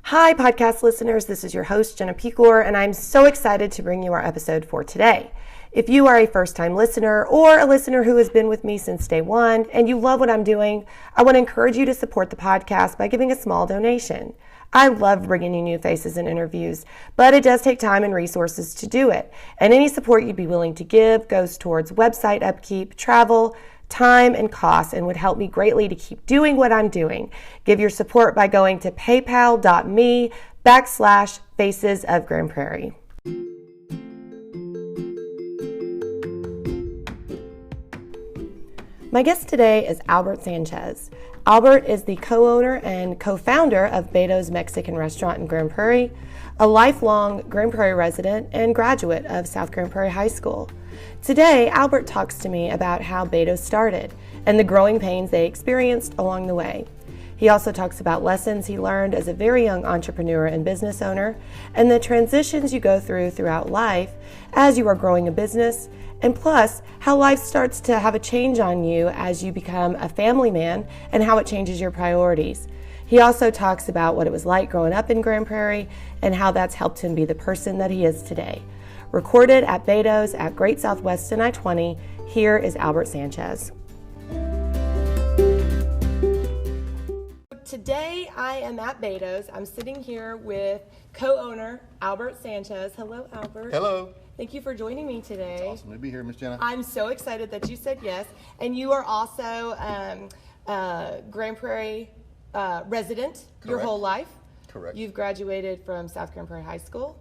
Hi, podcast listeners. This is your host, Jenna Pecor, and I'm so excited to bring you our episode for today. If you are a first-time listener or a listener who has been with me since day one and you love what I'm doing, I want to encourage you to support the podcast by giving a small donation. I love bringing you new faces and interviews, but it does take time and resources to do it. And any support you'd be willing to give goes towards website upkeep, travel, time, and costs, and would help me greatly to keep doing what I'm doing. Give your support by going to paypal.me/Faces of Grand Prairie. My guest today is Albert Sanchez. Albert is the co-owner and co-founder of Betos Mexican Restaurant in Grand Prairie, a lifelong Grand Prairie resident and graduate of South Grand Prairie High School. Today, Albert talks to me about how Betos started and the growing pains they experienced along the way. He also talks about lessons he learned as a very young entrepreneur and business owner and the transitions you go throughout life as you are growing a business, and plus how life starts to have a change on you as you become a family man and how it changes your priorities. He also talks about what it was like growing up in Grand Prairie and how that's helped him be the person that he is today. Recorded at Betos at Great Southwest and I-20, here is Albert Sanchez. Today I am at Betos. I'm sitting here with co-owner Albert Sanchez. Hello, Albert. Hello. Thank you for joining me today. It's awesome to be here, Miss Jenna. I'm so excited that you said yes. And you are also Grand Prairie resident. Correct. Your whole life. Correct. You've graduated from South Grand Prairie High School.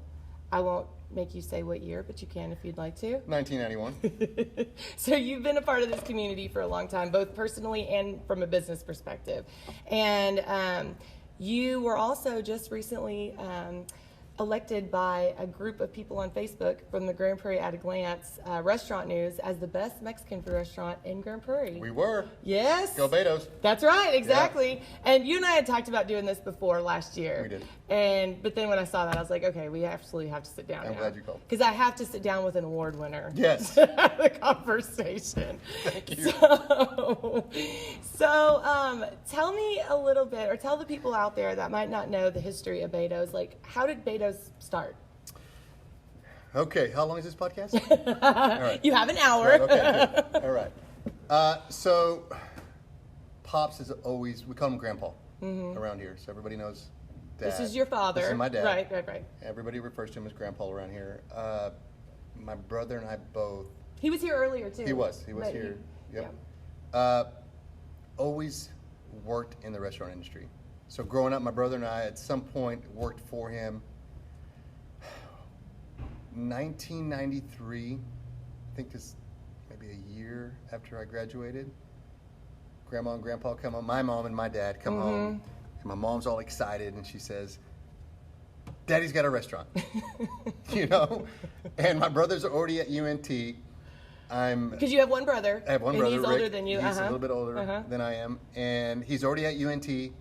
I won't make you say what year, but you can if you'd like to. 1991. So you've been a part of this community for a long time, both personally and from a business perspective. And you were also just recently elected by a group of people on Facebook from the Grand Prairie at a Glance Restaurant News as the best Mexican food restaurant in Grand Prairie. We were. Yes. Go Betos. That's right, exactly. Yeah. And you and I had talked about doing this before last year. We did. But then when I saw that, I was like, okay, we absolutely have to sit down. I'm glad you called. Because I have to sit down with an award winner. Yes. To have the conversation. Thank you. So tell me a little bit, or tell the people out there that might not know the history of Betos. Like, how did Betos start? Okay, how long is this podcast? All right. You have an hour. Right, okay, good. All right. So, Pops is always, we call him Grandpa around here, so everybody knows Dad. This is your father. This is my dad. Right. Everybody refers to him as Grandpa around here. My brother and I both. He was here earlier, too. He was Right. here. Yep. Yeah. Always worked in the restaurant industry. So growing up, my brother and I at some point worked for him. 1993, I think is maybe a year after I graduated. Grandma and Grandpa come home, my mom and my dad come home, and my mom's all excited, and she says, Daddy's got a restaurant, you know? And my brothers are already at UNT. Because you have one brother. I have one and brother, he's Rick. older than you. He's a little bit older than I am, and he's already at UNT, and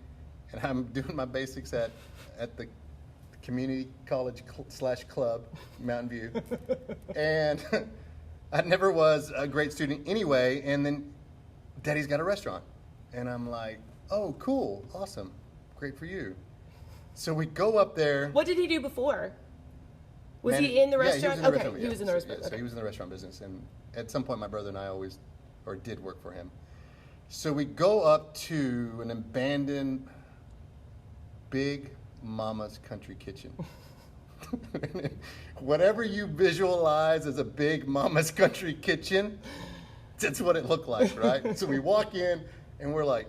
I'm doing my basics at the community college / club, Mountain View, and I never was a great student anyway. And then Daddy's got a restaurant, and I'm like, oh, cool, awesome, great for you. So we go up there. What did he do before? Was he in the restaurant? He was in the restaurant. He was in the restaurant. So he was in the restaurant business, and at some point, my brother and I did work for him. So we go up to an abandoned Big Mama's Country Kitchen. Whatever you visualize as a Big Mama's Country Kitchen, that's what it looked like, right? So we walk in, and we're like,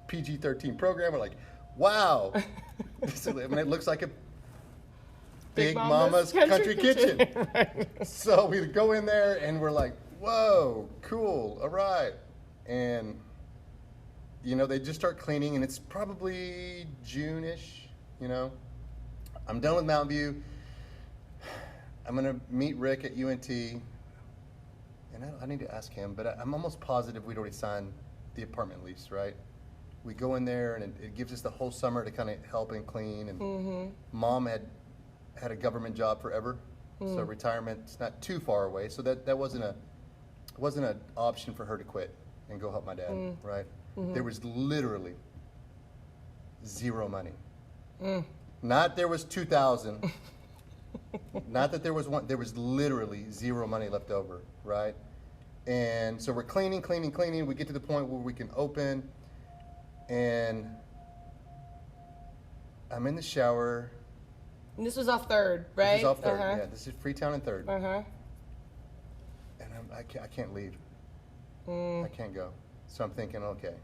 PG-13 program. We're like, wow. It looks like a Big Mama's Country Kitchen. Right. So we go in there, and we're like, whoa, cool, all right. And, you know, they just start cleaning, and it's probably June-ish, you know. I'm done with Mountain View. I'm going to meet Rick at UNT. And I need to ask him, but I'm almost positive we'd already signed the apartment lease, right? We go in there, and it gives us the whole summer to kind of help and clean. And Mom had a government job forever, so retirement's not too far away. So that wasn't an option for her to quit and go help my dad, right? There was literally zero money Not there was 2,000. Not that there was one. There was literally zero money left over, right? And so we're cleaning. We get to the point where we can open, and I'm in the shower. And this was off 3rd, right? This is off 3rd, yeah. This is Freetown and 3rd. And I can't leave. I can't go. So I'm thinking, okay,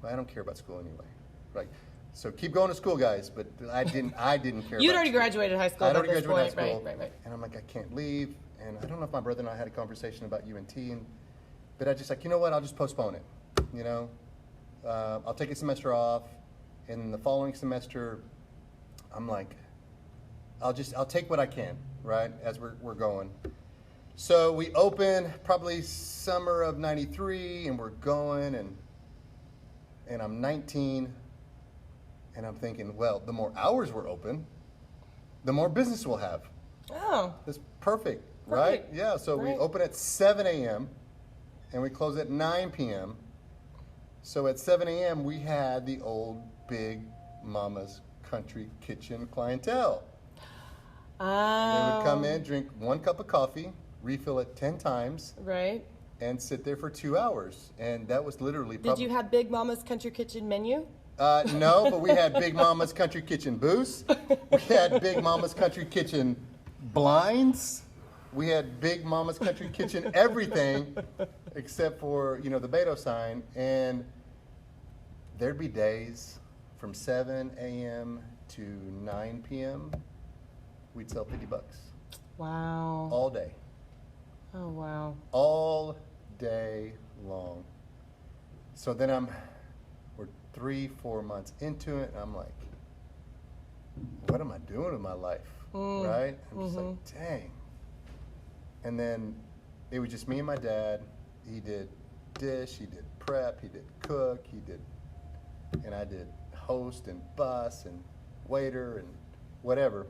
well, I don't care about school anyway, right? So keep going to school, guys. But I didn't care. You'd about already school. graduated high school. I'd already graduated high school. Right. And I'm like, I can't leave. And I don't know if my brother and I had a conversation about UNT, but I just like, you know what? I'll just postpone it. You know, I'll take a semester off, and the following semester, I'm like, I'll take what I can, right? As we're going. So we open probably summer of '93, and we're going, and I'm 19, and I'm thinking, well, the more hours we're open, the more business we'll have. Oh. That's perfect, right? Yeah, so we open at 7 a.m. and we close at 9 p.m. So at 7 a.m. we had the old Big Mama's Country Kitchen clientele. They would come in, drink 1 cup of coffee, refill it 10 times. Right. And sit there for 2 hours. And that was literally... Did you have Big Mama's Country Kitchen menu? No, but we had Big Mama's Country Kitchen booths. We had Big Mama's Country Kitchen blinds. We had Big Mama's Country Kitchen everything except for, you know, the Beto sign. And there'd be days from 7 a.m. to 9 p.m. we'd sell $50. Wow. All day. Oh, wow. All day long. So then we're 3-4 months into it, and I'm like, what am I doing with my life? Right? I'm just like, dang. And then it was just me and my dad. He did dish, he did prep, he did cook, and I did host and bus and waiter and whatever.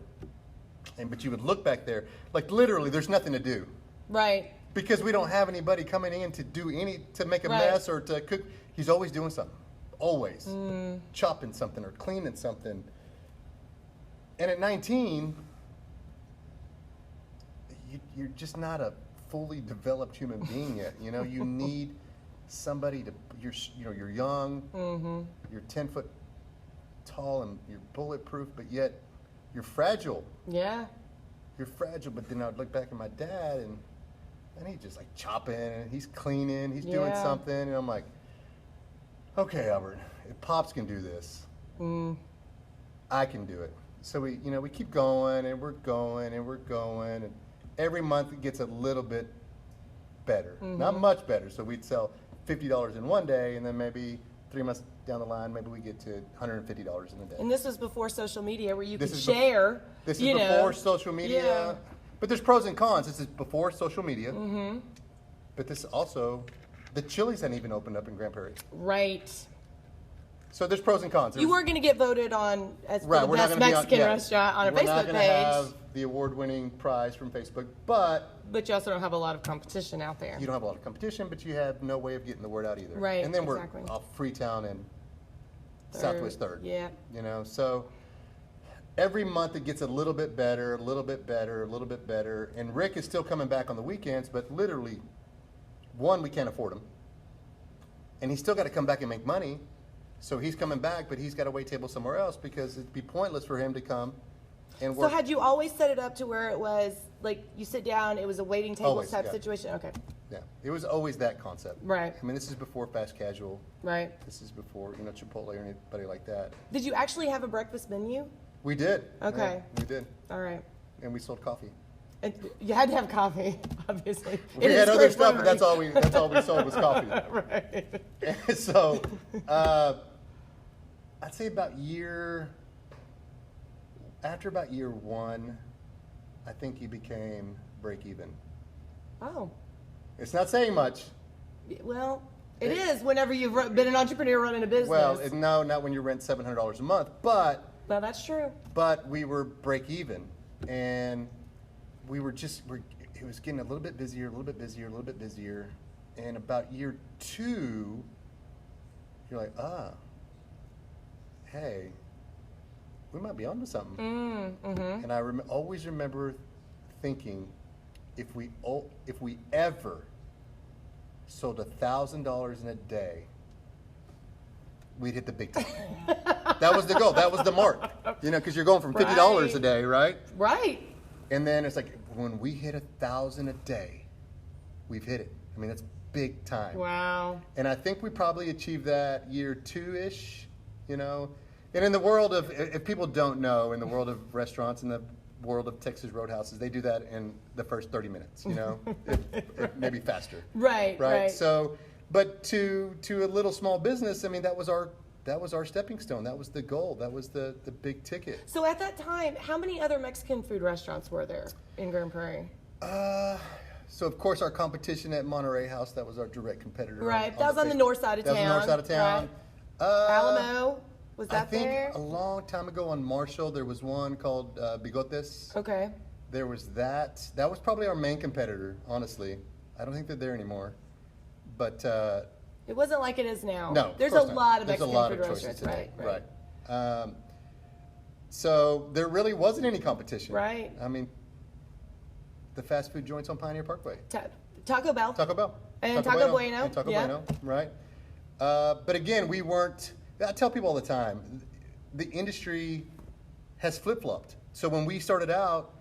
But you would look back there, like literally there's nothing to do. Right. Because we don't have anybody coming in to make a mess or to cook. He's always doing something. Always. Chopping something or cleaning something. And at 19, you're just not a fully developed human being yet. You know, you need somebody you're young, you're 10 foot tall and you're bulletproof, but yet you're fragile. Yeah. You're fragile, but then I would look back at my dad and he's just like chopping and he's cleaning, he's doing something, and I'm like, okay, Albert, if Pops can do this, I can do it. So we keep going and we're going and every month it gets a little bit better, not much better. So we'd sell $50 in one day, and then maybe 3 months down the line, maybe we get to $150 in a day. And this was before social media, where you could share. This is before social media. Yeah. But there's pros and cons. This is before social media. But this also, the Chili's hadn't even opened up in Grand Prairie. Right. So there's pros and cons. You were going to get voted on as the best Mexican restaurant on a Facebook page. We're not going to have the award-winning prize from Facebook, but you also don't have a lot of competition out there. You don't have a lot of competition, but you have no way of getting the word out either. Right. And then we're off Freetown and Southwest 3rd. Yeah. You know, so every month it gets a little bit better, a little bit better, a little bit better. And Rick is still coming back on the weekends, but literally, one, we can't afford him. And he's still got to come back and make money. So he's coming back, but he's got to wait table somewhere else because it'd be pointless for him to come and work. So had you always set it up to where it was like you sit down, it was a waiting table type situation? Okay. Yeah, it was always that concept. Right. I mean, this is before fast casual. Right. This is before, Chipotle or anybody like that. Did you actually have a breakfast menu? We did. Okay. Yeah, we did. All right. And we sold coffee. And you had to have coffee, obviously. We had other stuff, but that's all we sold was coffee. Right. And so, I'd say after about year one, I think he became break even. Oh. It's not saying much. Well, it is whenever you've been an entrepreneur running a business. Well, no, not when you rent $700 a month, but. Well, that's true. But we were break even, and it was getting a little bit busier, a little bit busier, a little bit busier, and about year two, you're like, hey, we might be onto something. And I always remember thinking, if we ever sold $1,000 in a day, we'd hit the big time. That was the goal. That was the mark. You know, because you're going from $50 a day, right? Right. And then it's like, when we hit 1,000 a day, we've hit it. I mean, that's big time. Wow. And I think we probably achieved that year 2-ish, you know. And in the world of, if people don't know, in the world of restaurants, in the world of Texas Roadhouses, they do that in the first 30 minutes, you know, if maybe faster. Right. So, but to a little small business, I mean, that was our stepping stone. That was the goal. That was the big ticket. So at that time, how many other Mexican food restaurants were there in Grand Prairie? So of course our competition at Monterey House, that was our direct competitor. Right. That was on the north side of town. That was the north side of town. Right. Alamo, was that there? I there? think a long time ago on Marshall, there was one called Bigotes. Okay. There was that. That was probably our main competitor, honestly. I don't think they're there anymore. But it wasn't like it is now. No, there's a lot of Mexican food restaurants, today. Right. So there really wasn't any competition. Right. I mean, the fast food joints on Pioneer Parkway. Taco Bell. And Taco Bueno. And Taco Bueno, right. But again, we weren't, I tell people all the time, the industry has flip-flopped. So when we started out,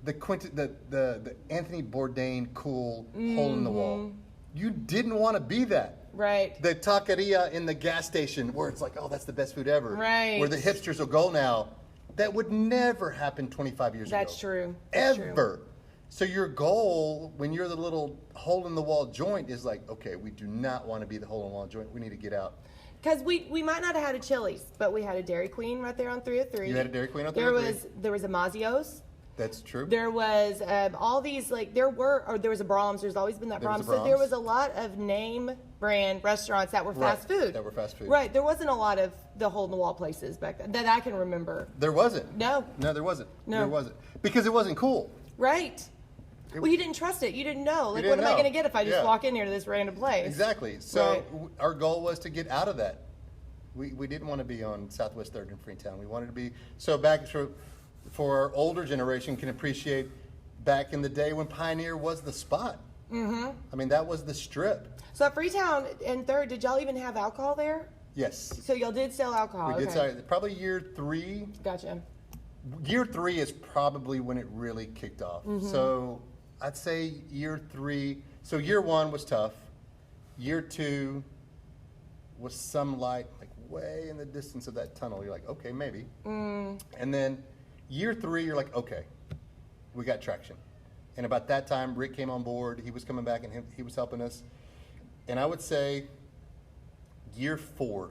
the Anthony Bourdain cool hole in the wall, you didn't want to be that. Right. The taqueria in the gas station where it's like, oh, that's the best food ever. Right. Where the hipsters will go now. That would never happen 25 years ago. That's true. Ever. So your goal when you're the little hole in the wall joint is like, okay, we do not want to be the hole in the wall joint. We need to get out. Because we might not have had a Chili's, but we had a Dairy Queen right there on 303. You had a Dairy Queen on 303? There was a Mazio's. That's true. There was all these, like, there was a Brahms. There's always been that Brahms. So there was a lot of name brand restaurants that were fast food. That were fast food. Right. There wasn't a lot of the hole in the wall places back then that I can remember. There wasn't. No, there wasn't. No. There wasn't. Because it wasn't cool. Right. Well, you didn't trust it. You didn't know. Like, what am I going to get if I just walk in here to this random place? Exactly. So our goal was to get out of that. We didn't want to be on Southwest 3rd in Freetown. We wanted to be, so back for our older generation can appreciate back in the day when Pioneer was the spot. I mean, that was the strip. So at Freetown and 3rd, did y'all even have alcohol there? Yes. So y'all did sell alcohol? We did sell, probably year 3. Gotcha. Year 3 is probably when it really kicked off. So I'd say year 3. So year 1 was tough. Year 2 was some light, like way in the distance of that tunnel. You're like, okay, maybe. And then year 3, you're like, okay, we got traction. And about that time, Rick came on board. He was coming back, and he was helping us. And I would say year 4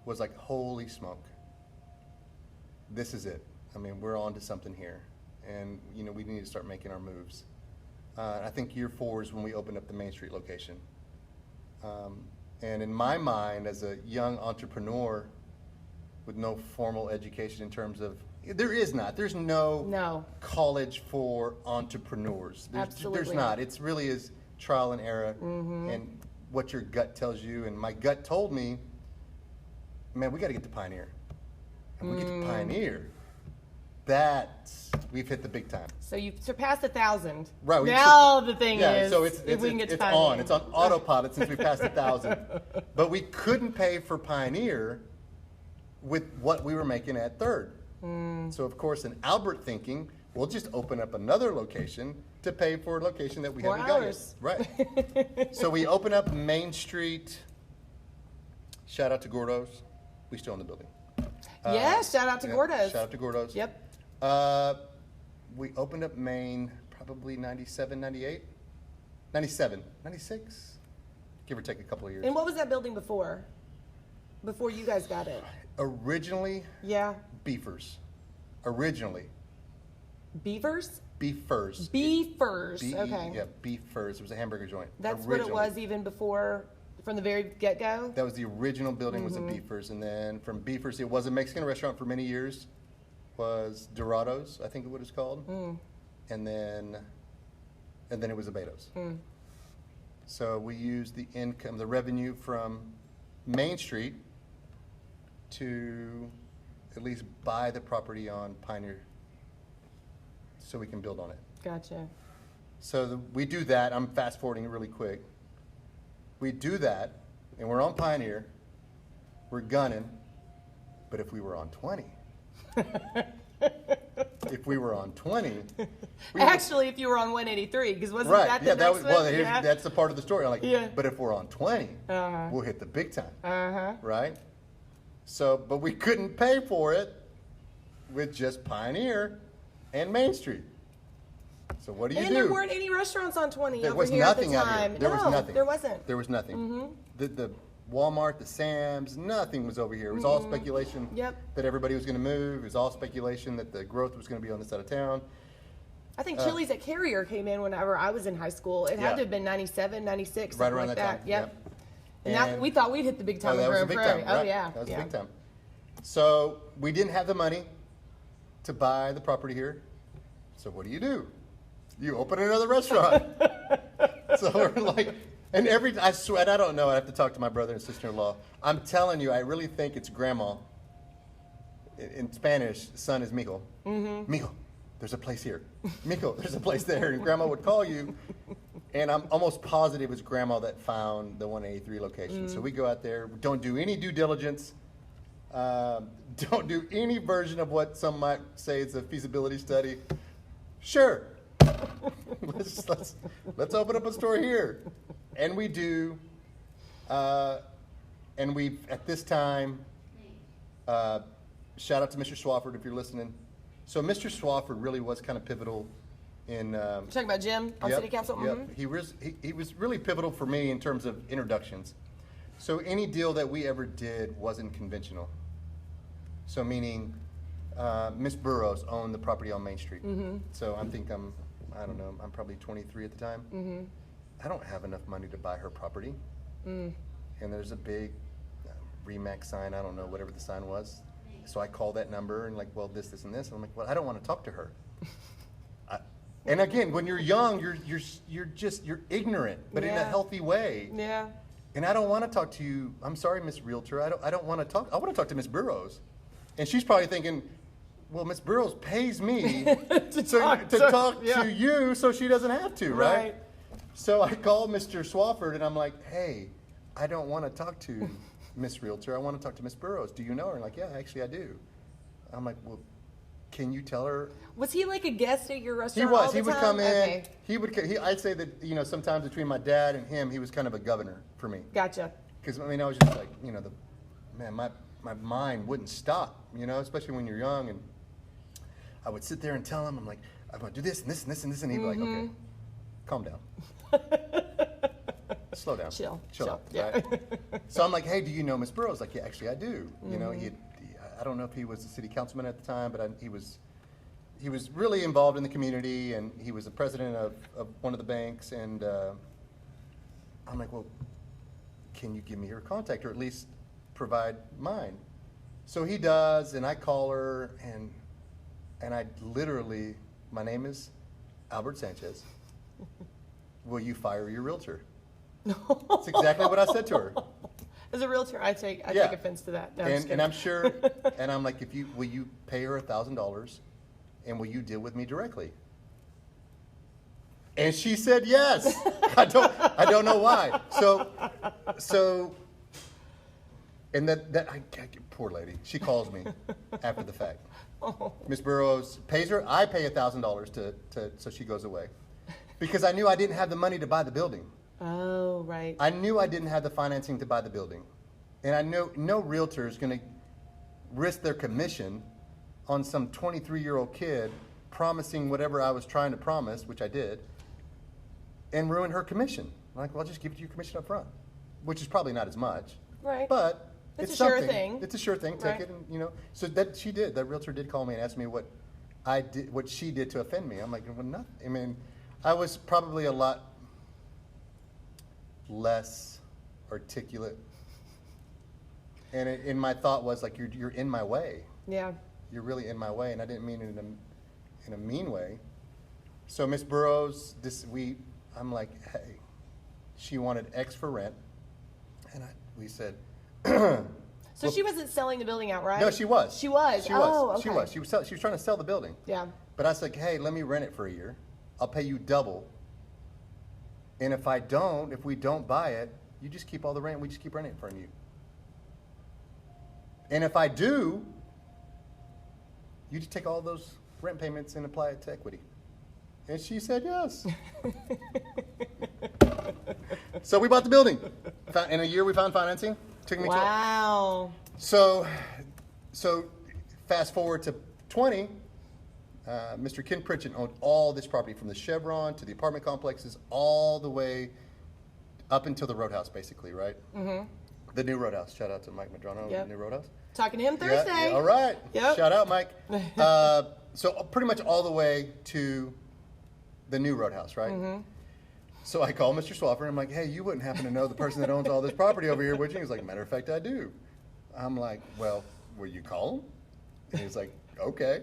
was like, holy smoke. This is it. I mean, we're on to something here. And, you know, we need to start making our moves. I think year 4 is when we opened up the Main Street location. And in my mind, as a young entrepreneur with no formal education in terms of, there's no college for entrepreneurs. There's not. It's really is trial and error and what your gut tells you. And my gut told me, man, we got to get to Pioneer. And we get to Pioneer, we've hit the big time. So you've surpassed 1,000. Right. Now the thing is, so if we can get to it's Pioneer. It's on autopilot since we passed 1,000. But we couldn't pay for Pioneer with what we were making at 3rd. So of course, in Albert thinking, we'll just open up another location to pay for a location that we haven't got yet. Right. So we open up Main Street. Shout out to Gordo's. We still own the building. Shout out to Gordo's. Shout out to Gordo's. Yep. We opened up Main probably 97, 98, 97, 96, give or take a couple of years. And what was that building before? Before you guys got it? Originally, Beefers. Originally. Beavers? Beefers. Beefers. Okay. Yeah, Beefers. It was a hamburger joint. That's what it was even before, from the very get-go? That was the original building, was a Beefers. And then from Beefers, it was a Mexican restaurant for many years. Was Dorados, I think it was called. And then it was a Betos. So we used the income, the revenue from Main Street at least buy the property on Pioneer so we can build on it. Gotcha. So we do that. I'm fast forwarding it really quick. We do that, and we're on Pioneer. We're gunning. But if we were on 20, if we were on 20, Actually, if you were on 183, because wasn't right? that the Yeah, next one? well, that's the part of the story. I'm like, Yeah. but if we're on 20, we'll hit the big time, right? So, but we couldn't pay for it with just Pioneer and Main Street. So what do you do? And there weren't any restaurants on 20 There over was here nothing at the out time. here. There was nothing. There wasn't. There was nothing. The Walmart, the Sam's, nothing was over here. It was all speculation that everybody was going to move. It was all speculation that the growth was going to be on this side of town. I think Chili's at Carrier came in whenever I was in high school. It had to have been 97, 96, Right something around like that that. time. Yep. And And- that, we thought we'd hit the big time in that was a Grand big Prairie. time. Right? Oh, yeah. That was a big time. So we didn't have the money to buy the property here. So what do? You open another restaurant. So we're like, and I swear, I don't know. I have to talk to my brother and sister-in-law. I'm telling you, I really think it's grandma. In Spanish, son is mijo. Mijo, there's a place here. Mijo, there's a place there. And grandma would call you. And I'm almost positive it was grandma that found the 183 location. So we go out there, don't do any due diligence. Don't do any version of what some might say is a feasibility study. Sure. let's open up a store here. And we do. And we, at this time, shout out to Mr. Swafford if you're listening. So Mr. Swafford really was kind of pivotal in. You're talking about Jim on City Council? Yep. He was really pivotal for me in terms of introductions. So any deal that we ever did wasn't conventional. So meaning, Miss Burroughs owned the property on Main Street. So I don't know, I'm probably 23 at the time. I don't have enough money to buy her property. And there's a big Remax sign, I don't know, whatever the sign was. So I call that number and like, well, this, and this. And I'm like, well, I don't want to talk to her. And again, when you're young, you're ignorant, but in a healthy way. Yeah. And I don't want to talk to you. I'm sorry, Miss Realtor. I don't want to talk. I want to talk to Miss Burroughs. And she's probably thinking, well, Miss Burroughs pays me to talk to you so she doesn't have to, right? So I call Mr. Swafford and I'm like, hey, I don't want to talk to Miss Realtor. I want to talk to Miss Burroughs. Do you know her? And like, yeah, actually I do. I'm like, well, can you tell her? Was he like a guest at your He restaurant? was. All the He would time? come in. Okay. I'd say that, sometimes between my dad and him, he was kind of a governor for me. Gotcha. Because, I was just like, my mind wouldn't stop, especially when you're young. And I would sit there and tell him, I'm like, I'm going to do this and this and this and this. And he'd be like, okay, calm down. Slow down. Chill out. yeah. Right? So I'm like, hey, do you know Miss Burroughs? Like, yeah, actually I do. I don't know if he was a city councilman at the time, but he was really involved in the community, and he was the president of one of the banks. And I'm like, well, can you give me her contact, or at least provide mine? So he does, and I call her, and I literally, my name is Albert Sanchez. Will you fire your realtor? That's exactly what I said to her. As a realtor, I take offense to that. No, and I'm sure, and I'm like, will you pay her $1,000, and will you deal with me directly? And she said yes. I don't know why. So, and that poor lady. She calls me after the fact. Miss Burroughs pays her. I pay $1,000 so she goes away, because I knew I didn't have the money to buy the building. Oh, right. I knew I didn't have the financing to buy the building. And I know no realtor is going to risk their commission on some 23-year-old kid promising whatever I was trying to promise, which I did, and ruin her commission. I'm like, well, I'll just give it to you commission up front, which is probably not as much. Right. But it's a something. sure thing. It's a sure thing. Take Right. it, and So that she did. That realtor did call me and ask me what I did, what she did to offend me. I'm like, well, nothing. I was probably a lot less articulate, and my thought was like, you're in my way. Yeah. You're really in my way, and I didn't mean it in a mean way. So Miss Burroughs, I'm like, hey, she wanted X for rent, and we said. So she wasn't selling the building outright? No, she was. She was? She Oh, was. okay. She was. She was trying to sell the building. Yeah. But I was like, hey, let me rent it for a year. I'll pay you double. And if we don't buy it, you just keep all the rent. We just keep renting it from you. And if I do, you just take all those rent payments and apply it to equity. And she said yes. So we bought the building. In a year, we found financing. Took me Wow. So fast forward to 20. Mr. Ken Pritchett owned all this property from the Chevron to the apartment complexes, all the way up until the Roadhouse, basically, right? Mm-hmm. The new Roadhouse. Shout out to Mike Madrano, the new Roadhouse. Talking to him Thursday. Yeah, all right. Yep. Shout out, Mike. So pretty much all the way to the new Roadhouse, right? Mm-hmm. So I call Mr. Swaffer, and I'm like, hey, you wouldn't happen to know the person that owns all this property over here, would you? He's like, matter of fact, I do. I'm like, well, will you call him? And he's like, okay.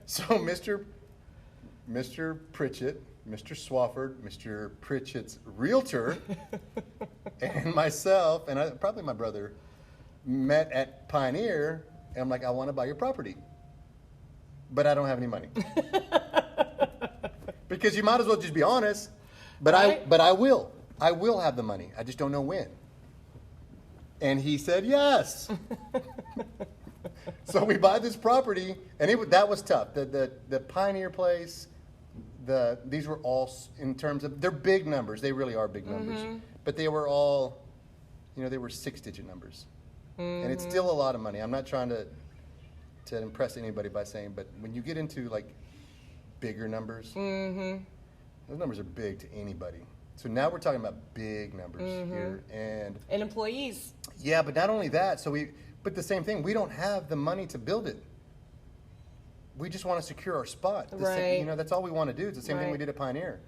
So Mr. Pritchett, Mr. Swafford, Mr. Pritchett's realtor, and myself, and probably my brother, met at Pioneer, and I'm like, I want to buy your property, but I don't have any money. Because you might as well just be honest, but right. I will have the money. I just don't know when. And he said yes. So we buy this property, and that was tough. The Pioneer place, these were all, in terms of, they're big numbers. They really are big numbers. Mm-hmm. But they were all, they were 6-digit numbers. Mm-hmm. And it's still a lot of money. I'm not trying to impress anybody by saying, but when you get into like bigger numbers, mm-hmm. those numbers are big to anybody. So now we're talking about big numbers mm-hmm. here. And employees. Yeah, but not only that, but the same thing, we don't have the money to build it. We just want to secure our spot. Right. That's all we want to do. It's the same thing we did at Pioneer.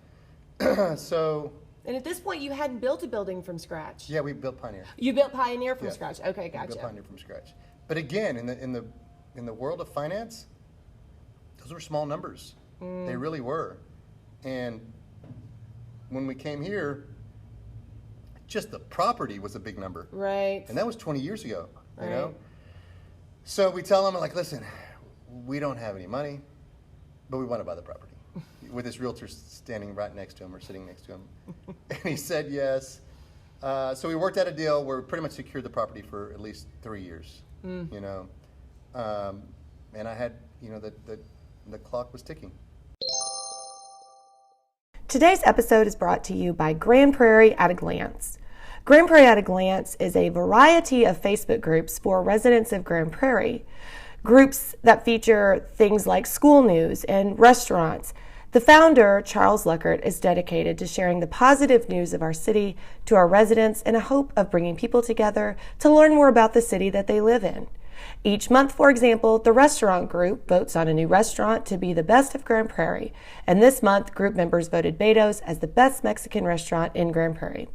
And at this point, you hadn't built a building from scratch. Yeah, we built Pioneer. You built Pioneer from scratch. Okay, gotcha. We built Pioneer from scratch. But again, in the world of finance, those were small numbers. They really were. And when we came here, just the property was a big number. Right. And that was 20 years ago, you know? So we tell them, like, listen, we don't have any money, but we want to buy the property. With his realtor standing right next to him or sitting next to him. And he said yes. So we worked out a deal where we pretty much secured the property for at least 3 years, And I had, the clock was ticking. Today's episode is brought to you by Grand Prairie at a Glance. Grand Prairie at a Glance is a variety of Facebook groups for residents of Grand Prairie. Groups that feature things like school news and restaurants. The founder, Charles Luckert, is dedicated to sharing the positive news of our city to our residents in a hope of bringing people together to learn more about the city that they live in. Each month, for example, the restaurant group votes on a new restaurant to be the best of Grand Prairie. And this month, group members voted Betos as the best Mexican restaurant in Grand Prairie.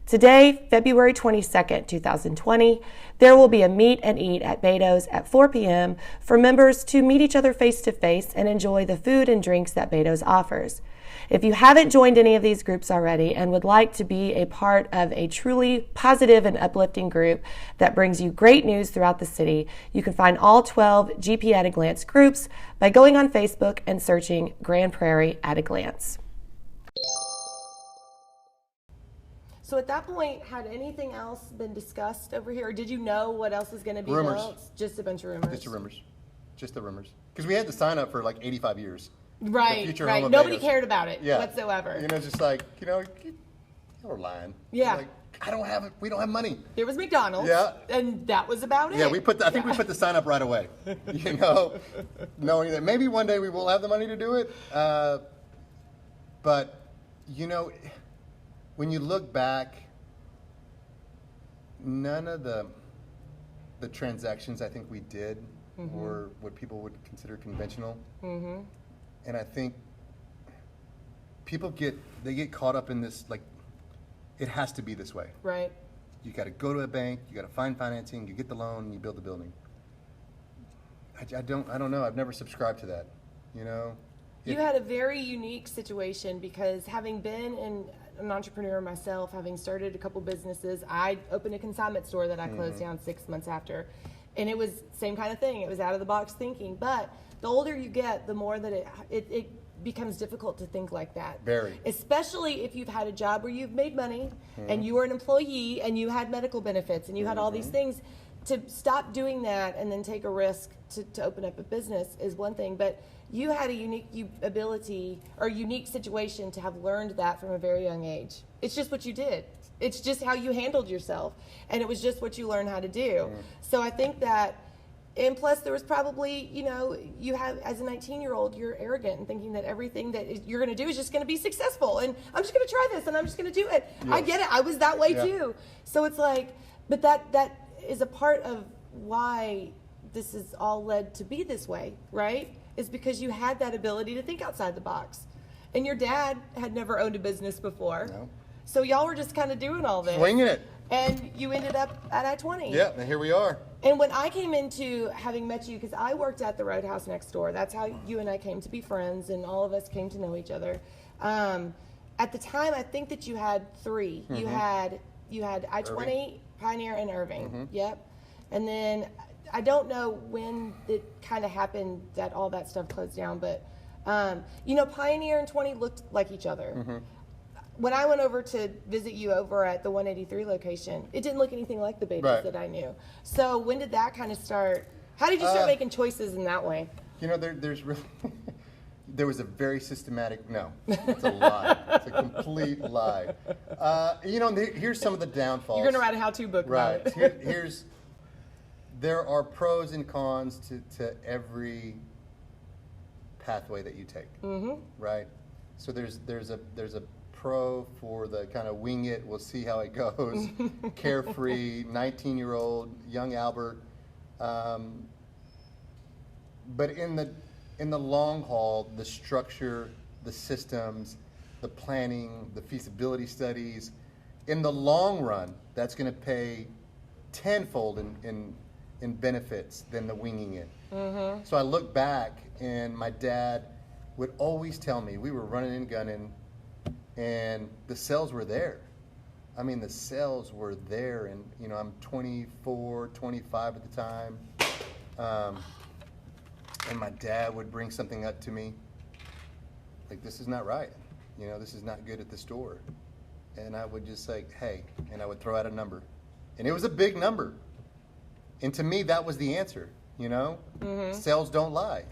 Today, February 22nd, 2020, there will be a meet and eat at Betos at 4 p.m. for members to meet each other face-to-face and enjoy the food and drinks that Betos offers. If you haven't joined any of these groups already and would like to be a part of a truly positive and uplifting group that brings you great news throughout the city, you can find all 12 GP at a Glance groups by going on Facebook and searching Grand Prairie at a Glance. So at that point, had anything else been discussed over here? Or did you know what else is going to be rumors. built? Just a bunch of rumors? Just the rumurs. Because we had to sign up for like 85 years. Right. Nobody cared about it whatsoever. It's just like, you're lying. Yeah. Like, we don't have money. There was McDonald's. Yeah. And that was about it. Yeah, I think we put the sign up right away. Knowing that maybe one day we will have the money to do it. But, when you look back, none of the transactions I think we did were what people would consider conventional. Mm-hmm. And I think people get caught up in this, like, it has to be this way. Right. You got to go to a bank, you got to find financing, you get the loan, and you build the building. I don't know. I've never subscribed to that. You had a very unique situation because having been in an entrepreneur myself, having started a couple businesses. I opened a consignment store that I closed down 6 months after. And it was same kind of thing. It was out of the box thinking. But the older you get, the more that it becomes difficult to think like that. Very. Especially if you've had a job where you've made money and you were an employee and you had medical benefits and you had all these things. To stop doing that and then take a risk to open up a business is one thing. But you had a unique ability or unique situation to have learned that from a very young age. It's just what you did. It's just how you handled yourself. And it was just what you learned how to do. So I think that, and plus there was probably, you have, as a 19-year-old, you're arrogant and thinking that everything that you're going to do is just going to be successful. And I'm just going to try this and I'm just going to do it. Yes. I get it. I was that way too. So it's like, but that is a part of why this is all led to be this way, right? Is because you had that ability to think outside the box. And your dad had never owned a business before. No. So y'all were just kind of doing all this. Swinging it. And you ended up at I-20. Yeah, and here we are. And when I came into having met you, because I worked at the Roadhouse next door, that's how you and I came to be friends, and all of us came to know each other. At the time, I think that you had three. You had I-20, Irving. Pioneer, and Irving. Yep. And then I don't know when it kind of happened that all that stuff closed down, but Pioneer and 20 looked like each other. When I went over to visit you over at the 183 location, it didn't look anything like the Betos that I knew. So when did that kind of start? How did you start making choices in that way? There's really there was a very systematic. No, it's a lie. It's a complete lie. Here's some of the downfalls. You're gonna write a how-to book, right? About it. There are pros and cons to every pathway that you take. Right. So there's a pro for the kind of wing it, we'll see how it goes, carefree, 19-year-old, young Albert. But in the long haul, the structure, the systems, the planning, the feasibility studies, in the long run, that's going to pay tenfold in benefits than the winging it. So I look back, and my dad would always tell me, we were running and gunning, and the sales were there. I mean, the sales were there, and I'm 24, 25 at the time, and my dad would bring something up to me, like, this is not right, this is not good at the store, and I would just say, hey, and I would throw out a number, and it was a big number, and to me that was the answer. Sales don't lie.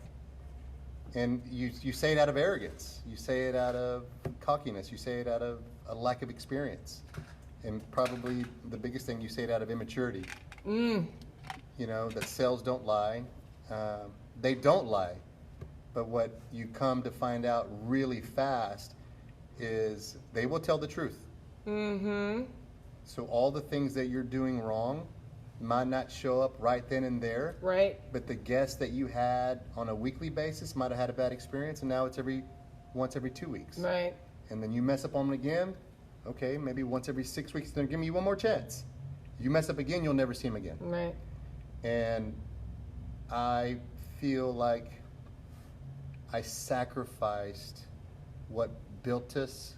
And you say it out of arrogance. You say it out of cockiness. You say it out of a lack of experience. And probably the biggest thing, you say it out of immaturity. That sales don't lie. They don't lie. But what you come to find out really fast is they will tell the truth. So all the things that you're doing wrong might not show up right then and there. Right. But the guest that you had on a weekly basis might have had a bad experience, and now it's once every 2 weeks. Right. And then you mess up on them again, okay, maybe once every 6 weeks, then give me one more chance. You mess up again, you'll never see them again. Right. And I feel like I sacrificed what built us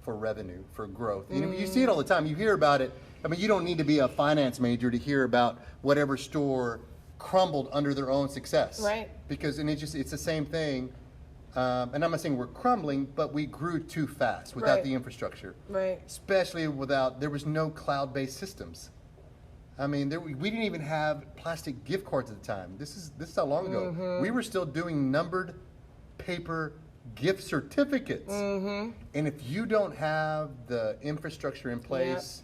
for revenue, for growth. You see it all the time. You hear about it. I mean, you don't need to be a finance major to hear about whatever store crumbled under their own success. Right. Because it's the same thing. And I'm not saying we're crumbling, but we grew too fast without the infrastructure. Right. Especially there was no cloud-based systems. I mean, we didn't even have plastic gift cards at the time. This is how long ago. We were still doing numbered paper gift certificates. And if you don't have the infrastructure in place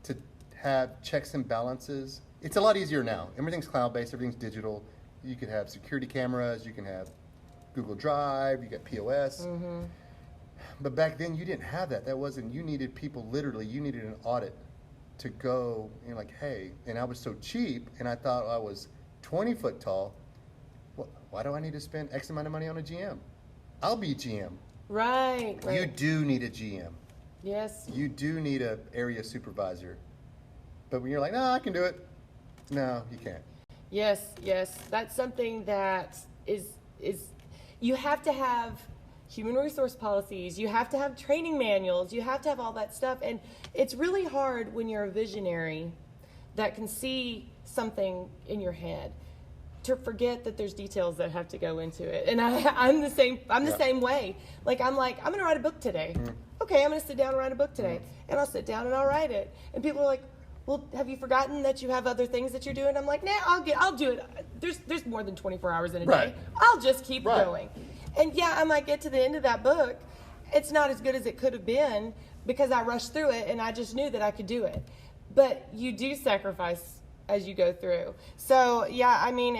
to have checks and balances, it's a lot easier now. Everything's cloud-based, everything's digital. You can have security cameras, you can have Google Drive, you got POS. But back then you didn't have that. You needed people, literally, you needed an audit to go, like, hey, and I was so cheap, and I thought I was 20 foot tall. Why do I need to spend X amount of money on a GM? I'll be GM. Right. You do need a GM. Yes. You do need an area supervisor. But when you're like, no, I can do it. No, you can't. Yes. That's something that is you have to have human resource policies. You have to have training manuals. You have to have all that stuff. And it's really hard when you're a visionary that can see something in your head to forget that there's details that have to go into it. And I'm the same. I'm the same way. Like, I'm going to write a book today. Okay, I'm going to sit down and write a book today. And I'll sit down and I'll write it. And people are like, well, have you forgotten that you have other things that you're doing? I'm like, nah, I'll do it. There's more than 24 hours in a day. I'll just keep going. And yeah, I might get to the end of that book. It's not as good as it could have been because I rushed through it and I just knew that I could do it. But you do sacrifice as you go through. So yeah, I mean,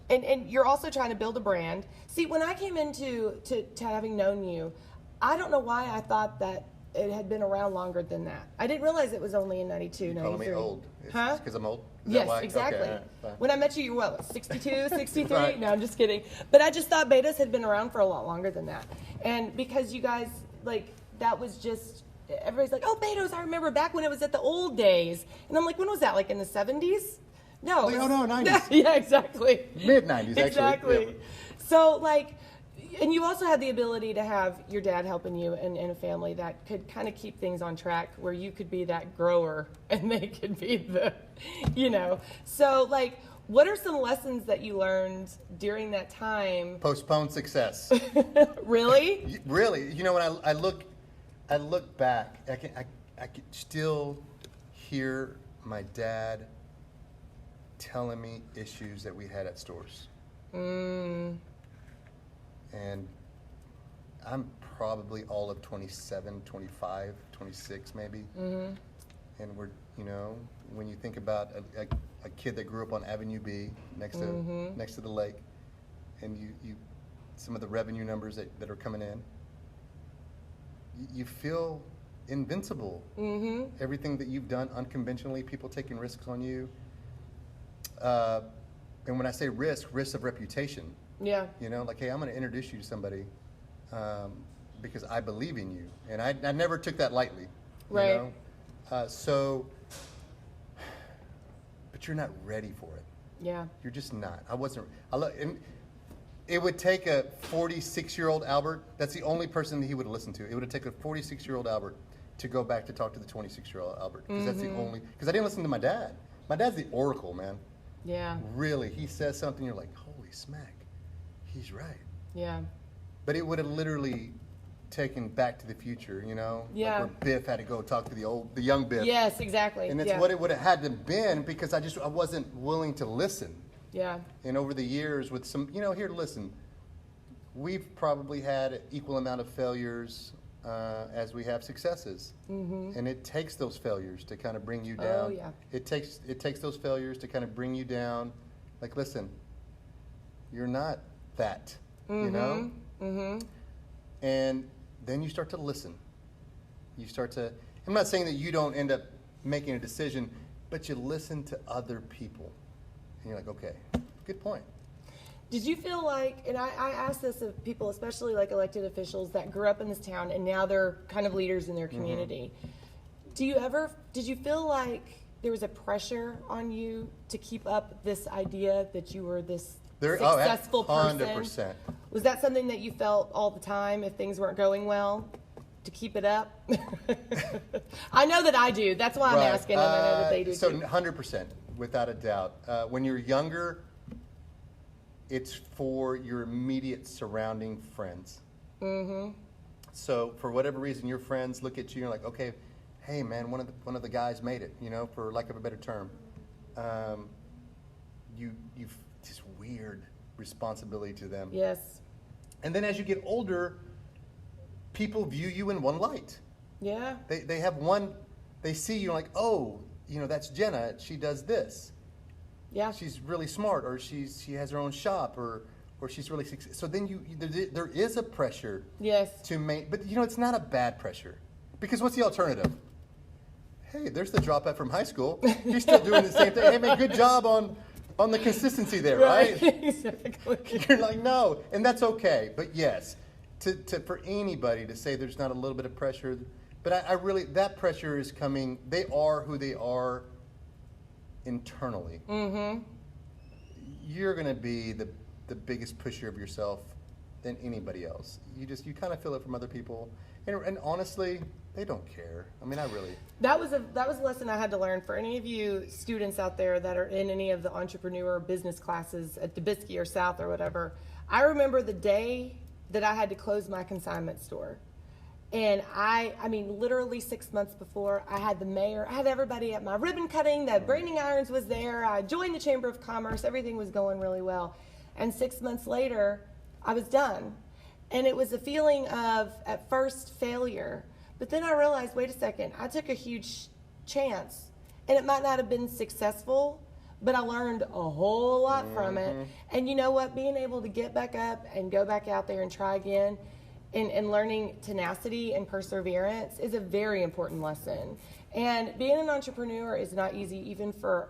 and you're also trying to build a brand. See, when I came into to having known you, I don't know why I thought that it had been around longer than that. I didn't realize it was only in 92, 93. Calling me old. Huh? Because I'm old? Yes, exactly. Okay, right, when I met you, you were what, 62, 63? Right. No, I'm just kidding. But I just thought Betos had been around for a lot longer than that. And because you guys, like, that was just, everybody's like, oh, Betos, I remember back when it was at the old days. And I'm like, when was that, like in the 70s? No. Like, oh, no, 90s. Yeah, exactly. Mid-90s, actually. Exactly. Yeah. So, like, and you also had the ability to have your dad helping you and a family that could kind of keep things on track where you could be that grower and they could be the, So, like, what are some lessons that you learned during that time? Postpone success. Really? Really. When I look back, I can still hear my dad telling me issues that we had at stores. And I'm probably all of 27, 25, 26 maybe. And we're, when you think about a kid that grew up on Avenue B next to the lake, and you some of the revenue numbers that are coming in, you feel invincible. Everything that you've done unconventionally, people taking risks on you. And when I say risks of reputation. Yeah. Like, hey, I'm going to introduce you to somebody because I believe in you. And I never took that lightly. Right. But you're not ready for it. Yeah. You're just not. I wasn't. And it would take a 46-year-old Albert. That's the only person that he would listen to. It would have taken a 46-year-old Albert to go back to talk to the 26-year-old Albert. Because that's the only. Because I didn't listen to my dad. My dad's the oracle, man. Yeah. Really. He says something, you're like, holy smack. He's right. Yeah. But it would have literally taken Back to the Future, Yeah. Like where Biff had to go talk to the young Biff. Yes, exactly. And it's what it would have had to been because I wasn't willing to listen. Yeah. And over the years with some, here, listen, we've probably had an equal amount of failures as we have successes. And it takes those failures to kind of bring you down. Oh, yeah. It takes those failures to kind of bring you down. Like, listen, you're not that, And then you start to listen. I'm not saying that you don't end up making a decision, but you listen to other people. And you're like, okay, good point. Did you feel like, and I ask this of people, especially like elected officials that grew up in this town and now they're kind of leaders in their community. Did you feel like there was a pressure on you to keep up this idea that you were this successful person? 100%. Was that something that you felt all the time if things weren't going well, to keep it up? I know that I do. That's why I'm asking, and I know that they do so too. 100%, without a doubt. When you're younger, it's for your immediate surrounding friends. So for whatever reason, your friends look at you and you're like, okay, hey man, one of the guys made it, for lack of a better term. You've this weird responsibility to them. Yes. And then as you get older, people view you in one light. Yeah. They have they see you like, oh, that's Jenna, she does this. Yeah. She's really smart, or she has her own shop, or she's really successful. So then there is a pressure. Yes. To make, but it's not a bad pressure, because what's the alternative? Hey, there's the dropout from high school. He's still doing the same thing. Hey man, good job on the consistency there, right? Exactly. You're like, no, and that's okay. But yes, for anybody to say there's not a little bit of pressure, but I really, that pressure is coming. They are who they are internally. You're going to be the biggest pusher of yourself than anybody else. You kind of feel it from other people, and honestly, they don't care. I mean, I really. That was a lesson I had to learn for any of you students out there that are in any of the entrepreneur business classes at DeBisky or South or whatever. I remember the day that I had to close my consignment store. And I mean, literally 6 months before, I had the mayor, I had everybody at my ribbon cutting, the branding irons was there, I joined the Chamber of Commerce, everything was going really well. And 6 months later, I was done. And it was a feeling of, at first, failure. But then I realized, wait a second, I took a huge chance. And it might not have been successful, but I learned a whole lot from it. And you know what? Being able to get back up and go back out there and try again, and learning tenacity and perseverance is a very important lesson. And being an entrepreneur is not easy, even for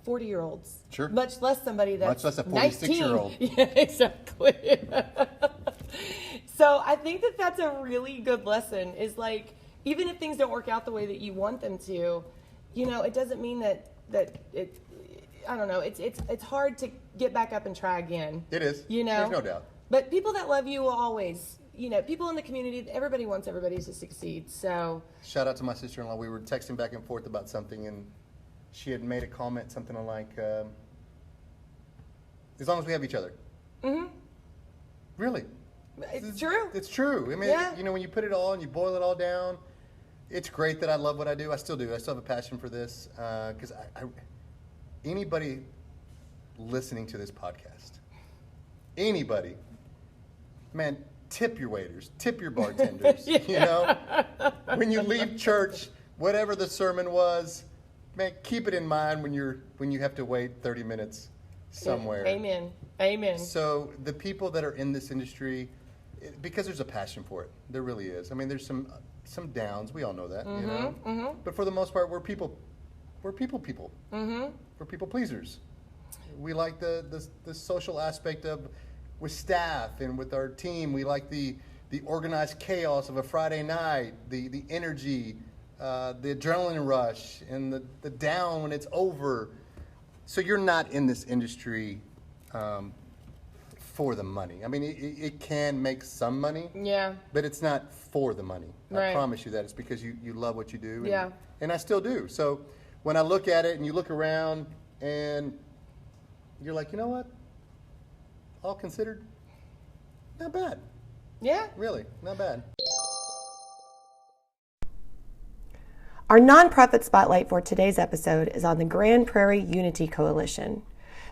40-year-olds. Sure. Much less somebody that's much less a 46-year-old. 46-year-old. Yeah, exactly. So I think that that's a really good lesson, is like, even if things don't work out the way that you want them to, you know, it doesn't mean that it, I don't know, it's hard to get back up and try again. It is. You know? There's no doubt. But people that love you will always, you know, people in the community, everybody wants everybody to succeed. So Shout out to my sister-in-law. We were texting back and forth about something, and she had made a comment, something like, as long as we have each other. Mm-hmm. Really? It's true. It's true. I mean, Yeah. you know, when you put it all and you boil it all down, it's great that I love what I do. I still do. I still have a passion for this, because anybody listening to this podcast, anybody, man, tip your waiters, tip your bartenders. Yeah. You know, when you leave church, whatever the sermon was, man, keep it in mind when you have to wait 30 minutes somewhere. Amen. Amen. So the people that are in this industry, because there's a passion for it, there really is. I mean, there's some downs. We all know that, you know. Mm-hmm. But for the most part, we're people. Mm-hmm. We're people pleasers. We like the social aspect of with staff and with our team. We like the organized chaos of a Friday night, the energy, the adrenaline rush, and the down when it's over. So you're not in this industry for the money. I mean, it can make some money. Yeah. But it's not for the money. Right. I promise you that. It's because you love what you do. And, Yeah. And I still do. So when I look at it and you look around and you're like, you know what? All considered, not bad. Yeah. Really, not bad. Our nonprofit spotlight for today's episode is on the Grand Prairie Unity Coalition.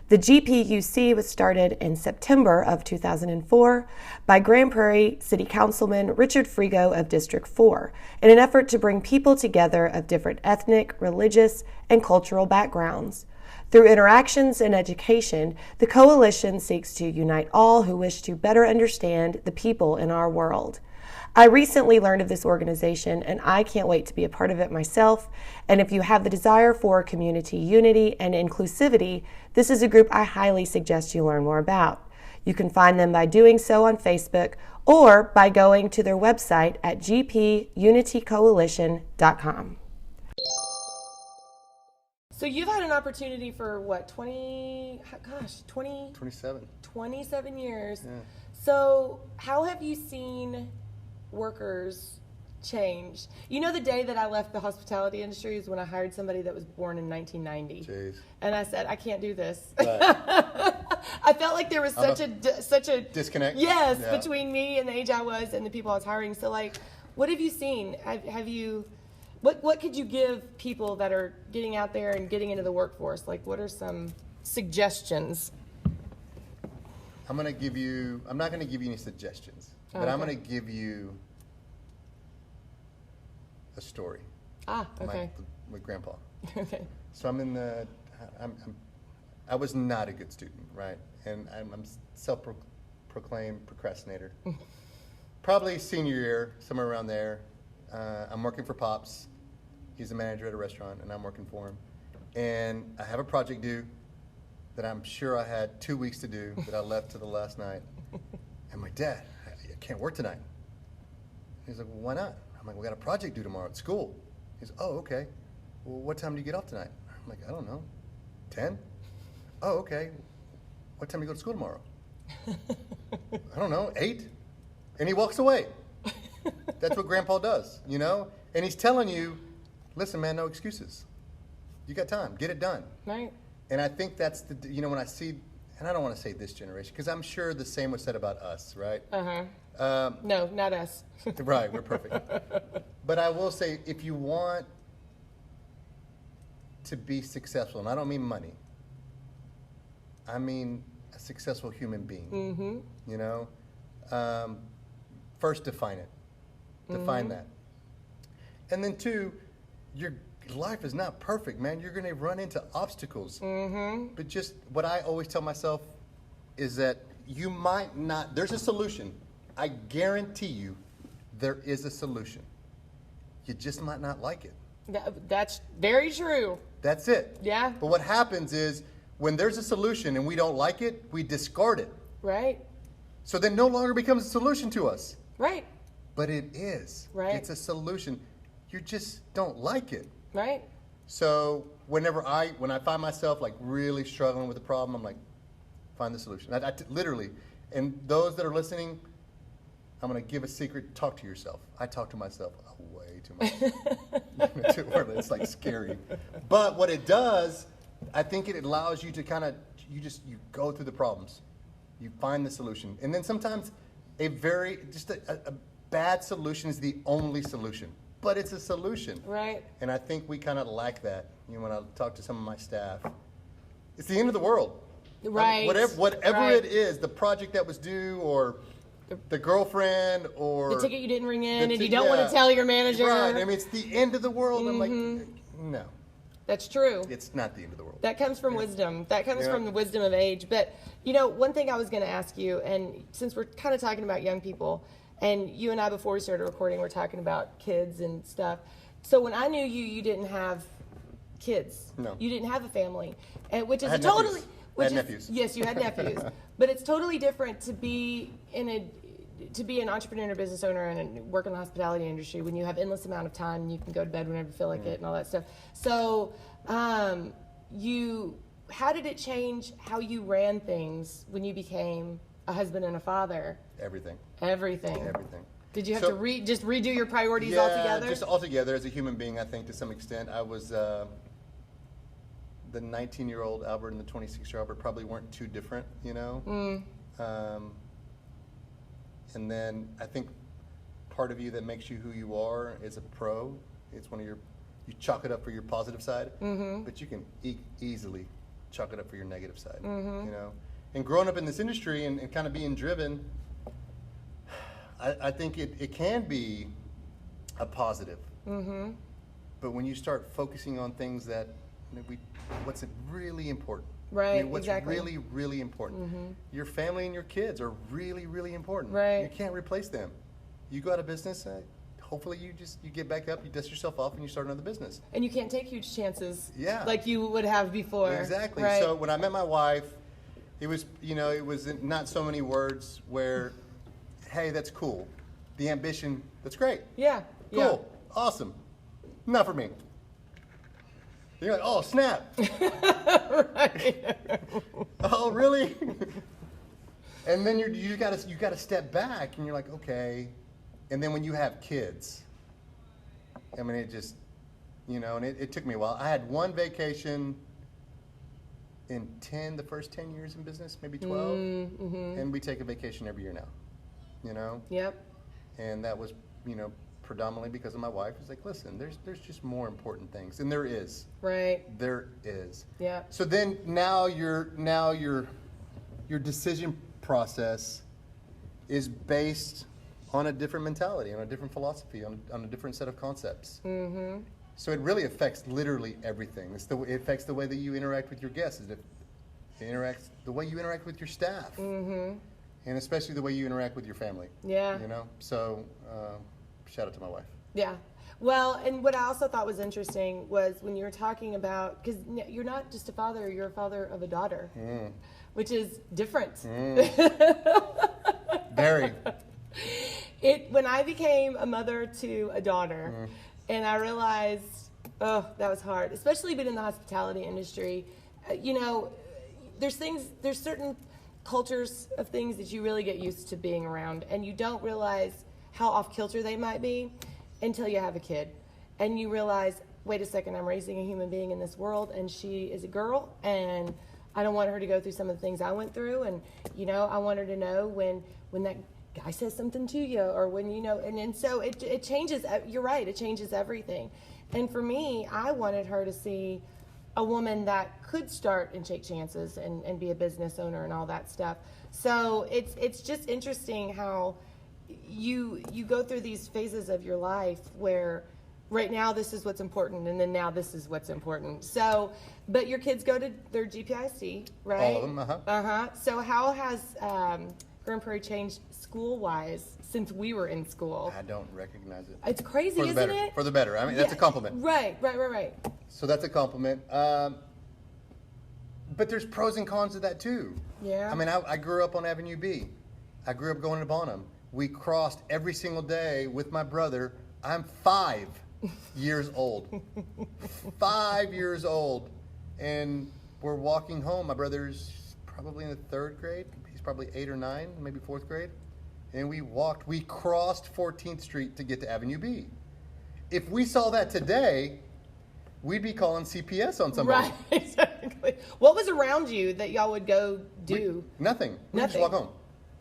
The GPUC was started in September of 2004 by Grand Prairie City Councilman Richard Frigo of District 4 in an effort to bring people together of different ethnic, religious, and cultural backgrounds. Through interactions and education, the coalition seeks to unite all who wish to better understand the people in our world. I recently learned of this organization, and I can't wait to be a part of it myself. And if you have the desire for community unity and inclusivity, this is a group I highly suggest you learn more about. You can find them by doing so on Facebook or by going to their website at gpunitycoalition.com. So you've had an opportunity for what, 27 years. Yeah. So how have you seen workers change? You know, the day that I left the hospitality industry is when I hired somebody that was born in 1990. Jeez. And I said, I can't do this. Right. I felt like there was such a disconnect. Yes, Yeah. between me and the age I was and the people I was hiring. So, like, what have you seen? Have you? What could you give people that are getting out there and getting into the workforce? Like, what are some suggestions? I'm not going to give you any suggestions, but I'm going to give you a story. Ah, okay. With Grandpa. Okay. So I was not a good student, right? And I'm self-proclaimed procrastinator. Probably senior year, somewhere around there. I'm working for Pops. He's a manager at a restaurant, and I'm working for him. And I have a project due that I'm sure I had 2 weeks to do that I left to the last night. And my dad, I can't work tonight. He's like, well, why not? I'm like, we got a project due tomorrow at school. He's, oh, okay. Well, what time do you get off tonight? I'm like, I don't know. 10? Oh, okay. What time do you go to school tomorrow? I don't know, 8. And he walks away. That's what Grandpa does, you know? And he's telling you, listen, man, no excuses. You got time. Get it done. Right. And I think that's the, you know, when I see, and I don't want to say this generation, because I'm sure the same was said about us, right? No, not us. Right, we're perfect. But I will say, if you want to be successful, and I don't mean money, I mean a successful human being, you know? First, define it. Define that. And then 2, your life is not perfect, man. You're going to run into obstacles. But just what I always tell myself is that you might not, there's a solution. I guarantee you there is a solution. You just might not like it. That's very true. That's it. Yeah. But what happens is when there's a solution and we don't like it, we discard it. Right. So then no longer becomes a solution to us. Right. But it is. Right. It's a solution. You just don't like it. Right. So when I find myself like really struggling with a problem, I'm like, find the solution. Literally, and those that are listening, I'm going to give a secret. Talk to yourself. I talk to myself way too much. It's like scary. But what it does, I think it allows you to kind of, you go through the problems. You find the solution. And then sometimes a bad solution is the only solution. But it's a solution. Right. And I think we kind of lack that. You know, when I talk to some of my staff, it's the end of the world. Right. Whatever it is, the project that was due, or the girlfriend, or the ticket you didn't ring in, and you don't want to tell your manager. Right. I mean, it's the end of the world. I'm like, no. That's true. It's not the end of the world. That comes from wisdom. That comes from the wisdom of age. But, you know, one thing I was going to ask you, and since we're kind of talking about young people, and you and I, before we started recording, were talking about kids and stuff. So when I knew you, you didn't have kids. No. You didn't have a family, and which is I had totally. nephews. Yes, you had nephews, but it's totally different to be an entrepreneur and a business owner and work in the hospitality industry when you have endless amount of time and you can go to bed whenever you feel like it and all that stuff. So, how did it change how you ran things when you became a husband and a father? Everything. Did you have to just redo your priorities altogether? Yeah, just altogether as a human being, I think, to some extent. I was, the 19-year-old Albert and the 26-year-old Albert probably weren't too different, you know? And then I think part of you that makes you who you are is a pro. It's one of you chalk it up for your positive side, but you can easily chalk it up for your negative side, you know? And growing up in this industry and kind of being driven, I think it can be a positive. But when you start focusing on things that, what's really important. Right, I mean, what's exactly. really, really important. Your family and your kids are really, really important. Right. You can't replace them. You go out of business, hopefully you get back up, you dust yourself off, and you start another business. And you can't take huge chances Yeah. like you would have before. Exactly. Right. So when I met my wife, it was not so many words where, hey, that's cool. The ambition, that's great. Yeah. Cool. Awesome. Not for me. You're like, oh, snap. Right. Oh, really? And then you got to step back, and you're like, okay. And then when you have kids, I mean, it just, and it took me a while. I had one vacation in the first 10 years in business, maybe 12, and we take a vacation every year now, Yep. And that was, predominantly because of my wife. It's like, listen, there's just more important things, and there is. Right. There is. Yeah. So then now your decision process is based on a different mentality, on a different philosophy, on a different set of concepts. So it really affects literally everything. It affects the way that you interact with your guests. It interacts the way you interact with your staff, and especially the way you interact with your family. Yeah. So shout out to my wife. Yeah. Well, and what I also thought was interesting was when you were talking about, because you're not just a father, you're a father of a daughter, which is different. Very. When I became a mother to a daughter, and I realized, that was hard, especially being in the hospitality industry. There's certain cultures of things that you really get used to being around, and you don't realize how off kilter they might be until you have a kid, and you realize, wait a second, I'm raising a human being in this world, and she is a girl, and I don't want her to go through some of the things I went through, and I want her to know when that guy says something to you, or when and so it changes. You're right, it changes everything. And for me, I wanted her to see a woman that could start and take chances and be a business owner and all that stuff. So it's just interesting how you go through these phases of your life where right now this is what's important, and then now this is what's important. So, but your kids go to their GPIC, right? All of them, uh-huh. So how has Grand Prairie changed school-wise since we were in school? I don't recognize it. It's crazy, isn't it? For the better. I mean, that's a compliment. Right. So that's a compliment. But there's pros and cons to that too. Yeah. I mean, I grew up on Avenue B. I grew up going to Bonham. We crossed every single day with my brother. I'm 5 years old. 5 years old. And we're walking home. My brother's probably in the 3rd grade. He's probably 8 or 9, maybe 4th grade. And we crossed 14th Street to get to Avenue B. If we saw that today, we'd be calling CPS on somebody. Right, exactly. What was around you that y'all would go do? Nothing. We just walk home.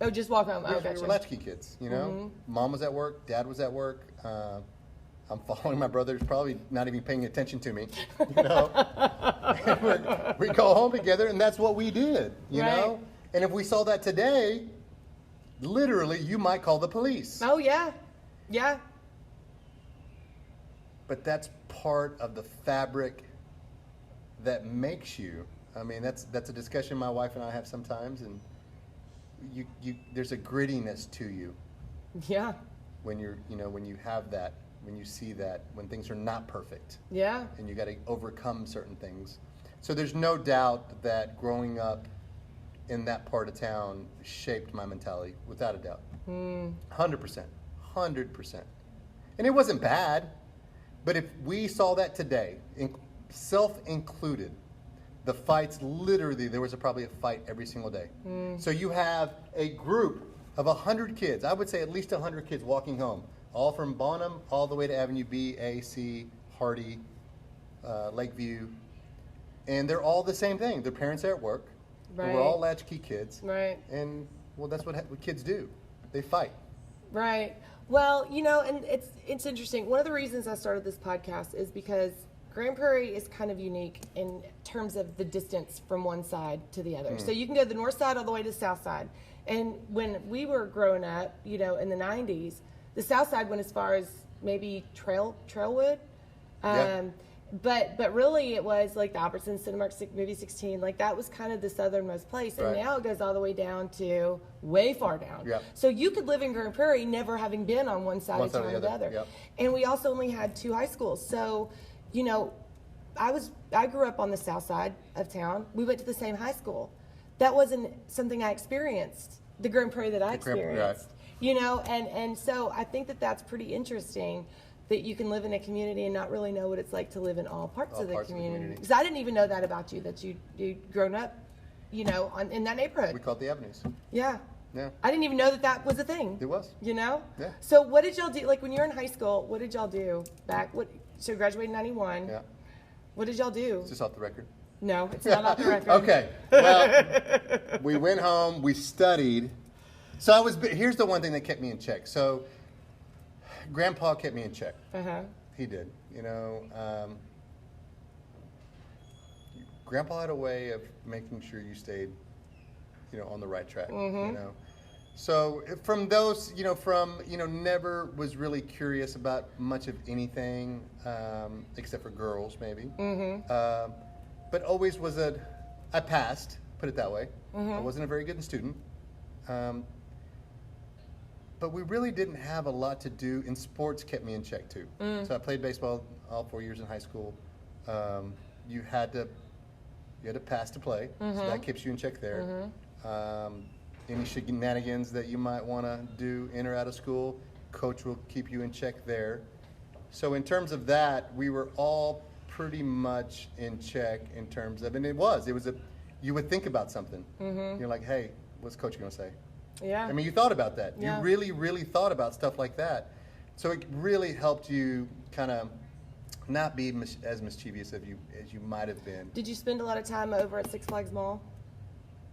Oh, just walk home. We were latchkey kids, Mm-hmm. Mom was at work, Dad was at work. I'm following my brother, who's probably not even paying attention to me, And we go home together, and that's what we did, you know? And if we saw that today, literally, you might call the police. Oh, yeah. Yeah. But that's part of the fabric that makes you. I mean, that's a discussion my wife and I have sometimes, and there's a grittiness to you. Yeah. When when you have that, when you see that, when things are not perfect. Yeah. And you got to overcome certain things. So there's no doubt that growing up in that part of town shaped my mentality, without a doubt. 100%. 100%. And it wasn't bad, but if we saw that today, self-included, the fights, literally, there was probably a fight every single day. So you have a group of 100 kids, I would say at least 100 kids walking home, all from Bonham all the way to Avenue B, A, C, Hardy, Lakeview. And they're all the same thing. Their parents are at work. Right. We're all latchkey kids. Right. And, well, that's what kids do. They fight. Right. Well, and it's interesting. One of the reasons I started this podcast is because Grand Prairie is kind of unique in terms of the distance from one side to the other. So you can go the north side all the way to the south side. And when we were growing up, in the 90s, the south side went as far as maybe Trailwood. Yeah. But really it was like the Albertsons, Cinemark, Movie 16, like that was kind of the southernmost place. And now it goes all the way down to way far down. Yep. So you could live in Grand Prairie never having been on one side of town or the other. Yep. And we also only had 2 high schools. So, I grew up on the south side of town. We went to the same high school. That wasn't something I experienced, the Grand Prairie that I experienced. And so I think that that's pretty interesting, that you can live in a community and not really know what it's like to live in all parts of the community. Because I didn't even know that about you, that you'd grown up, in that neighborhood. We called the Avenues. Yeah. Yeah. I didn't even know that was a thing. It was. Yeah. So what did y'all do? Like when you were in high school, what did y'all do so you graduated in 91. Yeah. What did y'all do? Is this off the record? No, it's not off the record. Okay. Well, we went home, we studied. So here's the one thing that kept me in check. So Grandpa kept me in check. He did. Grandpa had a way of making sure you stayed, on the right track. So from those, never was really curious about much of anything, except for girls maybe. But always was I passed, put it that way. I wasn't a very good student. But we really didn't have a lot to do, and sports kept me in check too. So I played baseball all 4 years in high school. You had to pass to play, so that keeps you in check there. Any shenanigans that you might want to do in or out of school, coach will keep you in check there. So in terms of that, we were all pretty much in check in terms of, and you would think about something. You're like, hey, what's coach going to say? Yeah. I mean, you thought about that. Yeah. You really, really thought about stuff like that. So it really helped you kind of not be as mischievous as you might have been. Did you spend a lot of time over at Six Flags Mall?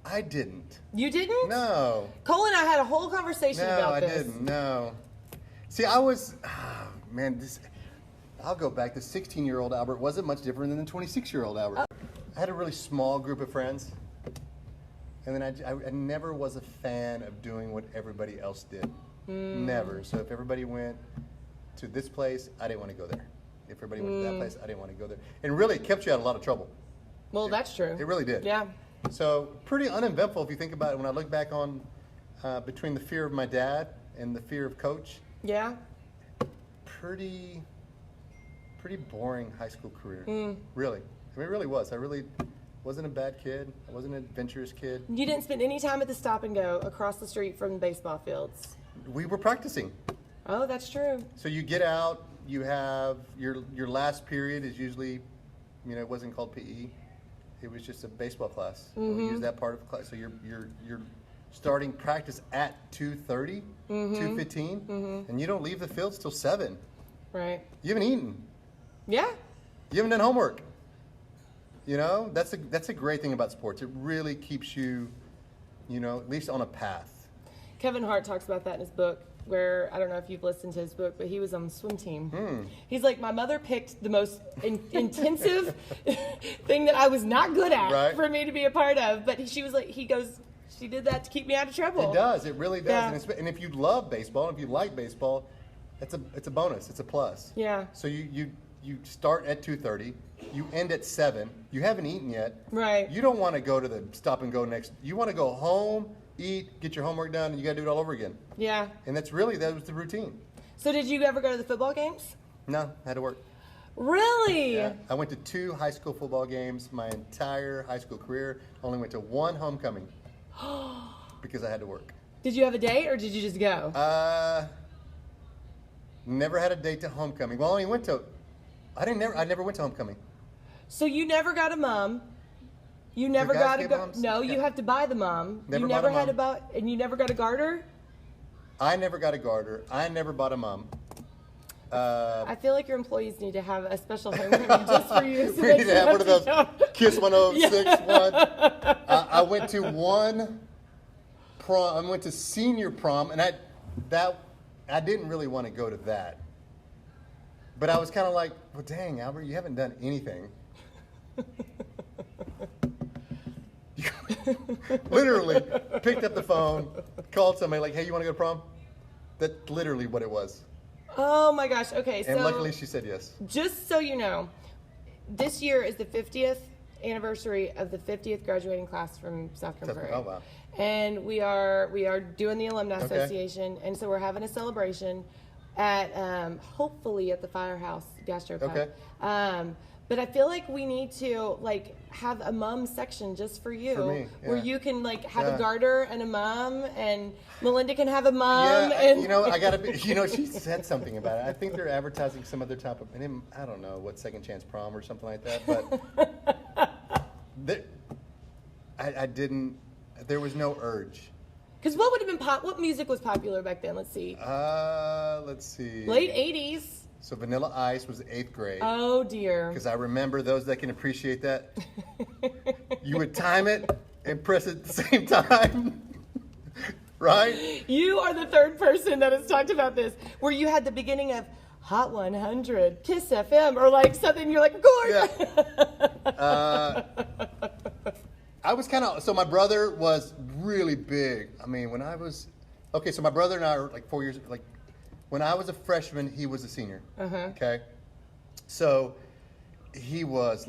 I didn't. You didn't? No. Cole and I had a whole conversation about this. No, I didn't. No. See, I was, I'll go back. The 16-year-old Albert wasn't much different than the 26-year-old Albert. I had a really small group of friends, and then I never was a fan of doing what everybody else did. Never. So if everybody went to this place, I didn't want to go there. If everybody went to that place, I didn't want to go there. And really, it kept you out of a lot of trouble. Well, that's true. It really did. Yeah. So pretty uneventful if you think about it. When I look back on between the fear of my dad and the fear of coach. Yeah. Pretty boring high school career. Really. I mean, it really was. I really wasn't a bad kid. I wasn't an adventurous kid. You didn't spend any time at the stop and go across the street from the baseball fields. We were practicing. Oh, that's true. So you get out, you have your last period is usually, it wasn't called PE. It was just a baseball class. So we use that part of the class. So you're starting practice at 2:30, 2:15, and you don't leave the fields till 7. Right. You haven't eaten. Yeah. You haven't done homework. That's a great thing about sports. It really keeps you, at least on a path. Kevin Hart talks about that in his book, where, I don't know if you've listened to his book, but he was on the swim team. He's like, my mother picked the most intensive thing that I was not good at for me to be a part of. But she did that to keep me out of trouble. It does. It really does. Yeah. And if you love baseball, if you like baseball, it's a bonus. It's a plus. Yeah. So you start at 2:30. You end at 7. You haven't eaten yet. Right. You don't want to go to the stop and go next. You want to go home, eat, get your homework done, and you got to do it all over again. Yeah. And that was the routine. So did you ever go to the football games? No, I had to work. Really? Yeah. I went to 2 high school football games my entire high school career. Only went to 1 homecoming because I had to work. Did you have a date or did you just go? Never had a date to homecoming. Well, I never went to homecoming. So you never got a mom. You never guys got get a moms? no. Yeah. You have to buy the mom. Never you bought never a had mom. and you never got a garter. I never got a garter. I never bought a mom. I feel like your employees need to have a special homecoming just for you. So We need to have one of those Kiss 106 one. I went to 1 prom. I went to senior prom, and I didn't really want to go to that. But I was kind of like, well, dang, Albert, you haven't done anything. Literally picked up the phone, called somebody like, hey, you want to go to prom? That's literally what it was. Oh my gosh. Okay. And so luckily she said yes. just so you know, this year is the 50th anniversary of the 50th graduating class from South Grand Prairie. Oh, wow. And we are doing the Alumni Association, and so we're having a celebration at hopefully at the Firehouse Gastropub. Okay. But I feel like we need to have a mom section just for you, For me, where yeah. you can have a Yeah. garter and a mom, and Melinda can have a mom. Yeah, and I gotta be. She said something about it. I think they're advertising some other type of. And I don't know what second chance prom or something like that. But I didn't. There was no urge. Because what would have been what music was popular back then? Let's see. Let's see. Late 80s. So Vanilla Ice was 8th grade. Oh dear. Because I remember those that can appreciate that. You would time it and press it at the same time. Right? You are the third person that has talked about this, where you had the beginning of Hot 100, Kiss FM, or something. You're like, of course. Yeah. I was so my brother was really big. I mean, when I was, so my brother and I are 4 years, when I was a freshman, he was a senior. Okay? So he was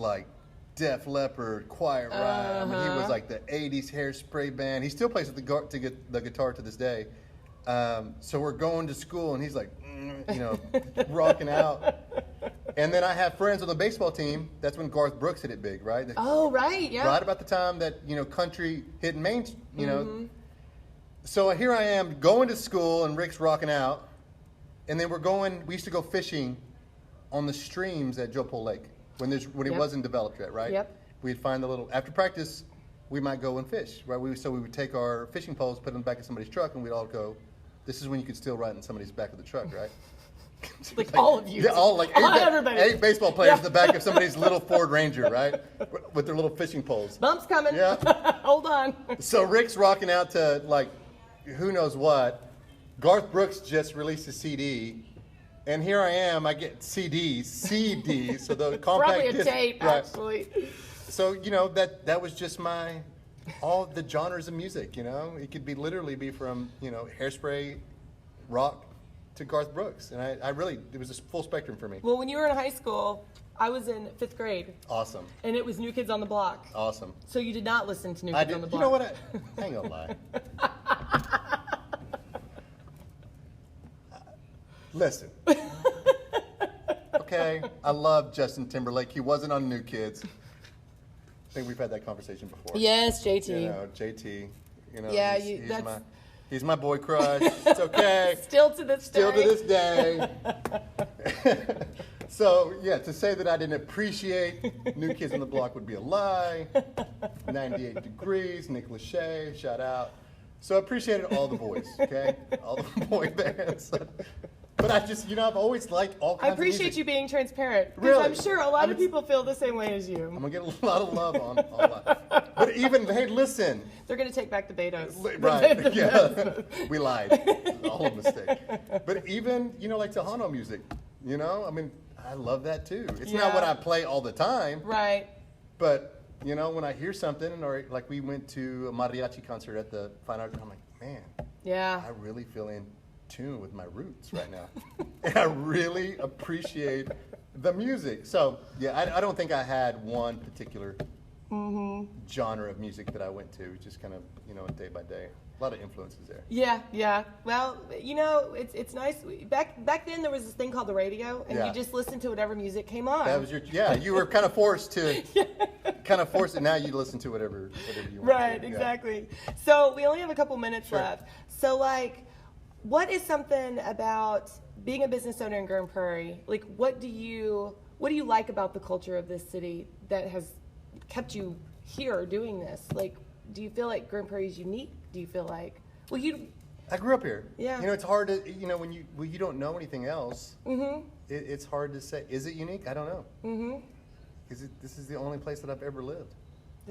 Def Leppard, Quiet Riot. I mean, he was the 80s hairspray band. He still plays with the guitar to this day. So we're going to school, and he's rocking out. And then I have friends on the baseball team. That's when Garth Brooks hit it big, right? Oh, right, yeah. Right about the time that, country hit Main, So here I am going to school, and Rick's rocking out. And then we used to go fishing on the streams at Joe Pole Lake when it wasn't developed yet, right? Yep. We'd find after practice, we might go and fish, right? So we would take our fishing poles, put them in the back of somebody's truck, and we'd all go. This is when you could still ride in somebody's back of the truck, right? Like all of you. Yeah, all like everybody. 8 baseball players in the back of somebody's little Ford Ranger, right? With their little fishing poles. Bump's coming. Yeah. Hold on. So Rick's rocking out to like who knows what. Garth Brooks just released a CD. And here I am, I get CDs, so the compact Probably a disc, tape, right. actually. So, that was just all the genres of music, It could literally be from, Hairspray, rock, to Garth Brooks. And it was a full spectrum for me. Well, when you were in high school, I was in 5th grade. Awesome. And it was New Kids on the Block. Awesome. So you did not listen to New Kids on the Block. You know what? I ain't gonna lie. Listen. Okay, I love Justin Timberlake. He wasn't on New Kids. I think we've had that conversation before. Yes, JT. JT. Yeah, he's my boy crush. It's okay. Still to this day. So, to say that I didn't appreciate New Kids on the Block would be a lie. 98 Degrees, Nick Lachey, shout out. So I appreciated all the boys, okay? All the boy bands. But I just, I've always liked all kinds of music. I appreciate you being transparent. Because Really? I'm sure a lot of people feel the same way as you. I'm going to get a lot of love on that. But even, hey, listen. They're going to take back the Betos. Right, yeah. We lied. All a mistake. But even, like Tejano music, I love that too. It's not what I play all the time. Right. But, when I hear something, or like we went to a mariachi concert at the Fine Arts, I'm like, man, I really feel in tune with my roots right now. And I really appreciate the music. So, I don't think I had one particular genre of music that I went to. Just kind of, day by day. A lot of influences there. Yeah. Well, it's nice. Back then there was this thing called the radio, and you just listened to whatever music came on. That was you were kind of forced to, and now you listen to whatever you want. Right, exactly. So we only have a couple minutes left. So what is something about being a business owner in Grand Prairie? Like, what do you like about the culture of this city that has kept you here doing this? Like, do you feel like Grand Prairie is unique? Do you feel like, I grew up here. Yeah. It's hard to, when you don't know anything else, it's hard to say. Is it unique? I don't know. This is the only place that I've ever lived.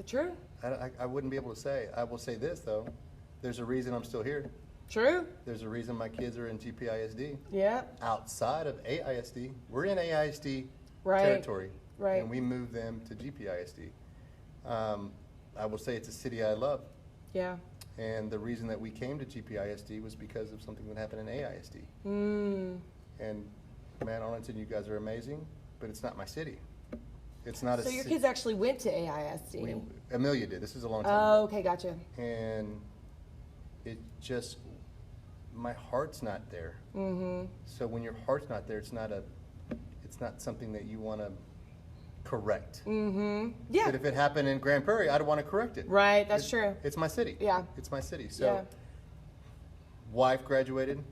True. I wouldn't be able to say. I will say this, though. There's a reason I'm still here. True. There's a reason my kids are in GPISD. Yeah. Outside of AISD. We're in AISD territory. Right. And we moved them to GPISD. I will say it's a city I love. Yeah. And the reason that we came to GPISD was because of something that happened in AISD. And man, Arlington, you guys are amazing, but it's not my city. It's not. So your kids actually went to AISD. Amelia did. This is a long time ago. ago. Oh, okay, gotcha. And it just, my heart's not there. So when your heart's not there, it's not something that you want to correct. Yeah. But if it happened in Grand Prairie, I'd want to correct it. Right, that's true. It's my city. Yeah. It's my city. So, wife graduated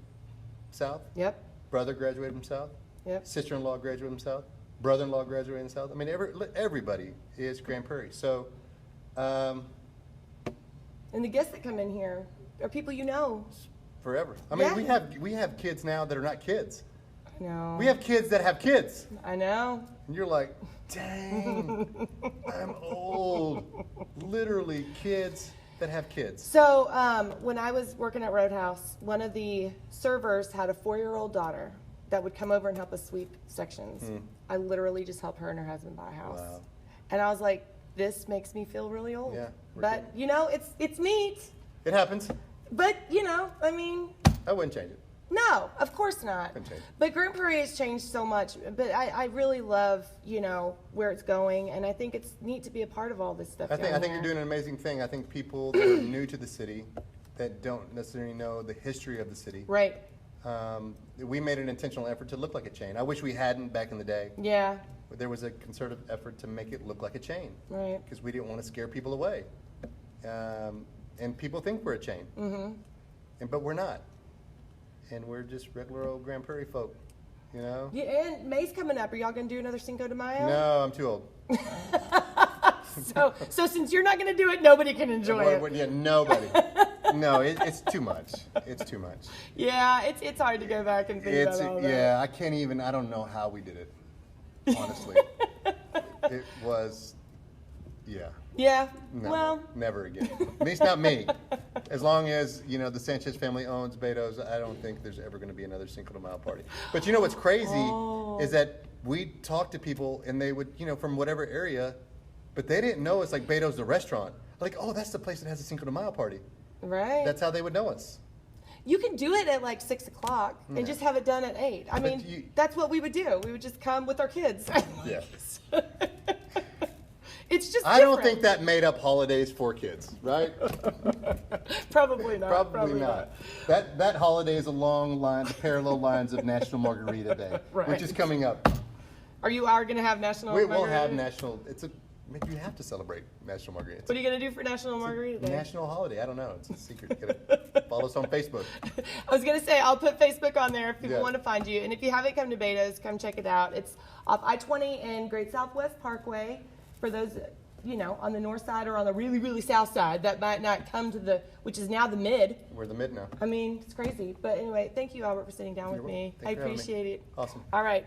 South. Yep. Brother graduated from South. Yep. Sister-in-law graduated from South. Brother-in-law graduated from South. I mean, everybody is Grand Prairie. So, and the guests that come in here are people you know. Forever. I mean, we have kids now that are not kids. I know. We have kids that have kids. I know. And you're like, dang, I'm old. Literally, kids that have kids. So when I was working at Roadhouse, one of the servers had a 4-year-old daughter that would come over and help us sweep sections. I literally just helped her and her husband buy a house. Wow. And I was like, this makes me feel really old. Yeah, but, it's neat. It happens. But, I mean. I wouldn't change it. No, of course not. But Grand Prairie has changed so much. But I really love, where it's going. And I think it's neat to be a part of all this stuff. I think you're doing an amazing thing. I think people that are new to the city that don't necessarily know the history of the city. Right. We made an intentional effort to look like a chain. I wish we hadn't back in the day. Yeah. But there was a concerted effort to make it look like a chain. Right. Because we didn't want to scare people away. And people think we're a chain. But we're not. And we're just regular old Grand Prairie folk, Yeah, and May's coming up. Are y'all going to do another Cinco de Mayo? No, I'm too old. So since you're not going to do it, nobody can enjoy it. Yeah, nobody. No, it's too much. It's too much. Yeah, it's hard to go back and think about all that. Yeah, I can't even. I don't know how we did it. Honestly, it was. Yeah. Yeah. No, well, never again. At least not me. As long as the Sanchez family owns Betos, I don't think there's ever going to be another Cinco de Mayo party. But you know what's crazy is that we talked to people and they would, from whatever area, but they didn't know it's like Betos the restaurant. Like, oh, that's the place that has a Cinco de Mayo party. Right. That's how they would know us. You can do it at like 6 o'clock and just have it done at 8. I mean, that's what we would do. We would just come with our kids. Yeah. It's just I don't think that made up holidays for kids, right? Probably not. Probably not. That holiday is along the parallel lines of National Margarita Day, right. which is coming up. Are going to have National Margarita We will have Day? National. You have to celebrate National Margarita. What are you going to do for National Margarita Day? National holiday. I don't know. It's a secret. You gotta follow us on Facebook. I was going to say, I'll put Facebook on there if people want to find you. And if you haven't come to Betos, come check it out. It's off I-20 and Great Southwest Parkway. For those, on the north side or on the really, really south side that might not come to which is now the mid. We're the mid now. I mean, it's crazy. But anyway, thank you, Albert, for sitting down with me. I appreciate it. Awesome. All right.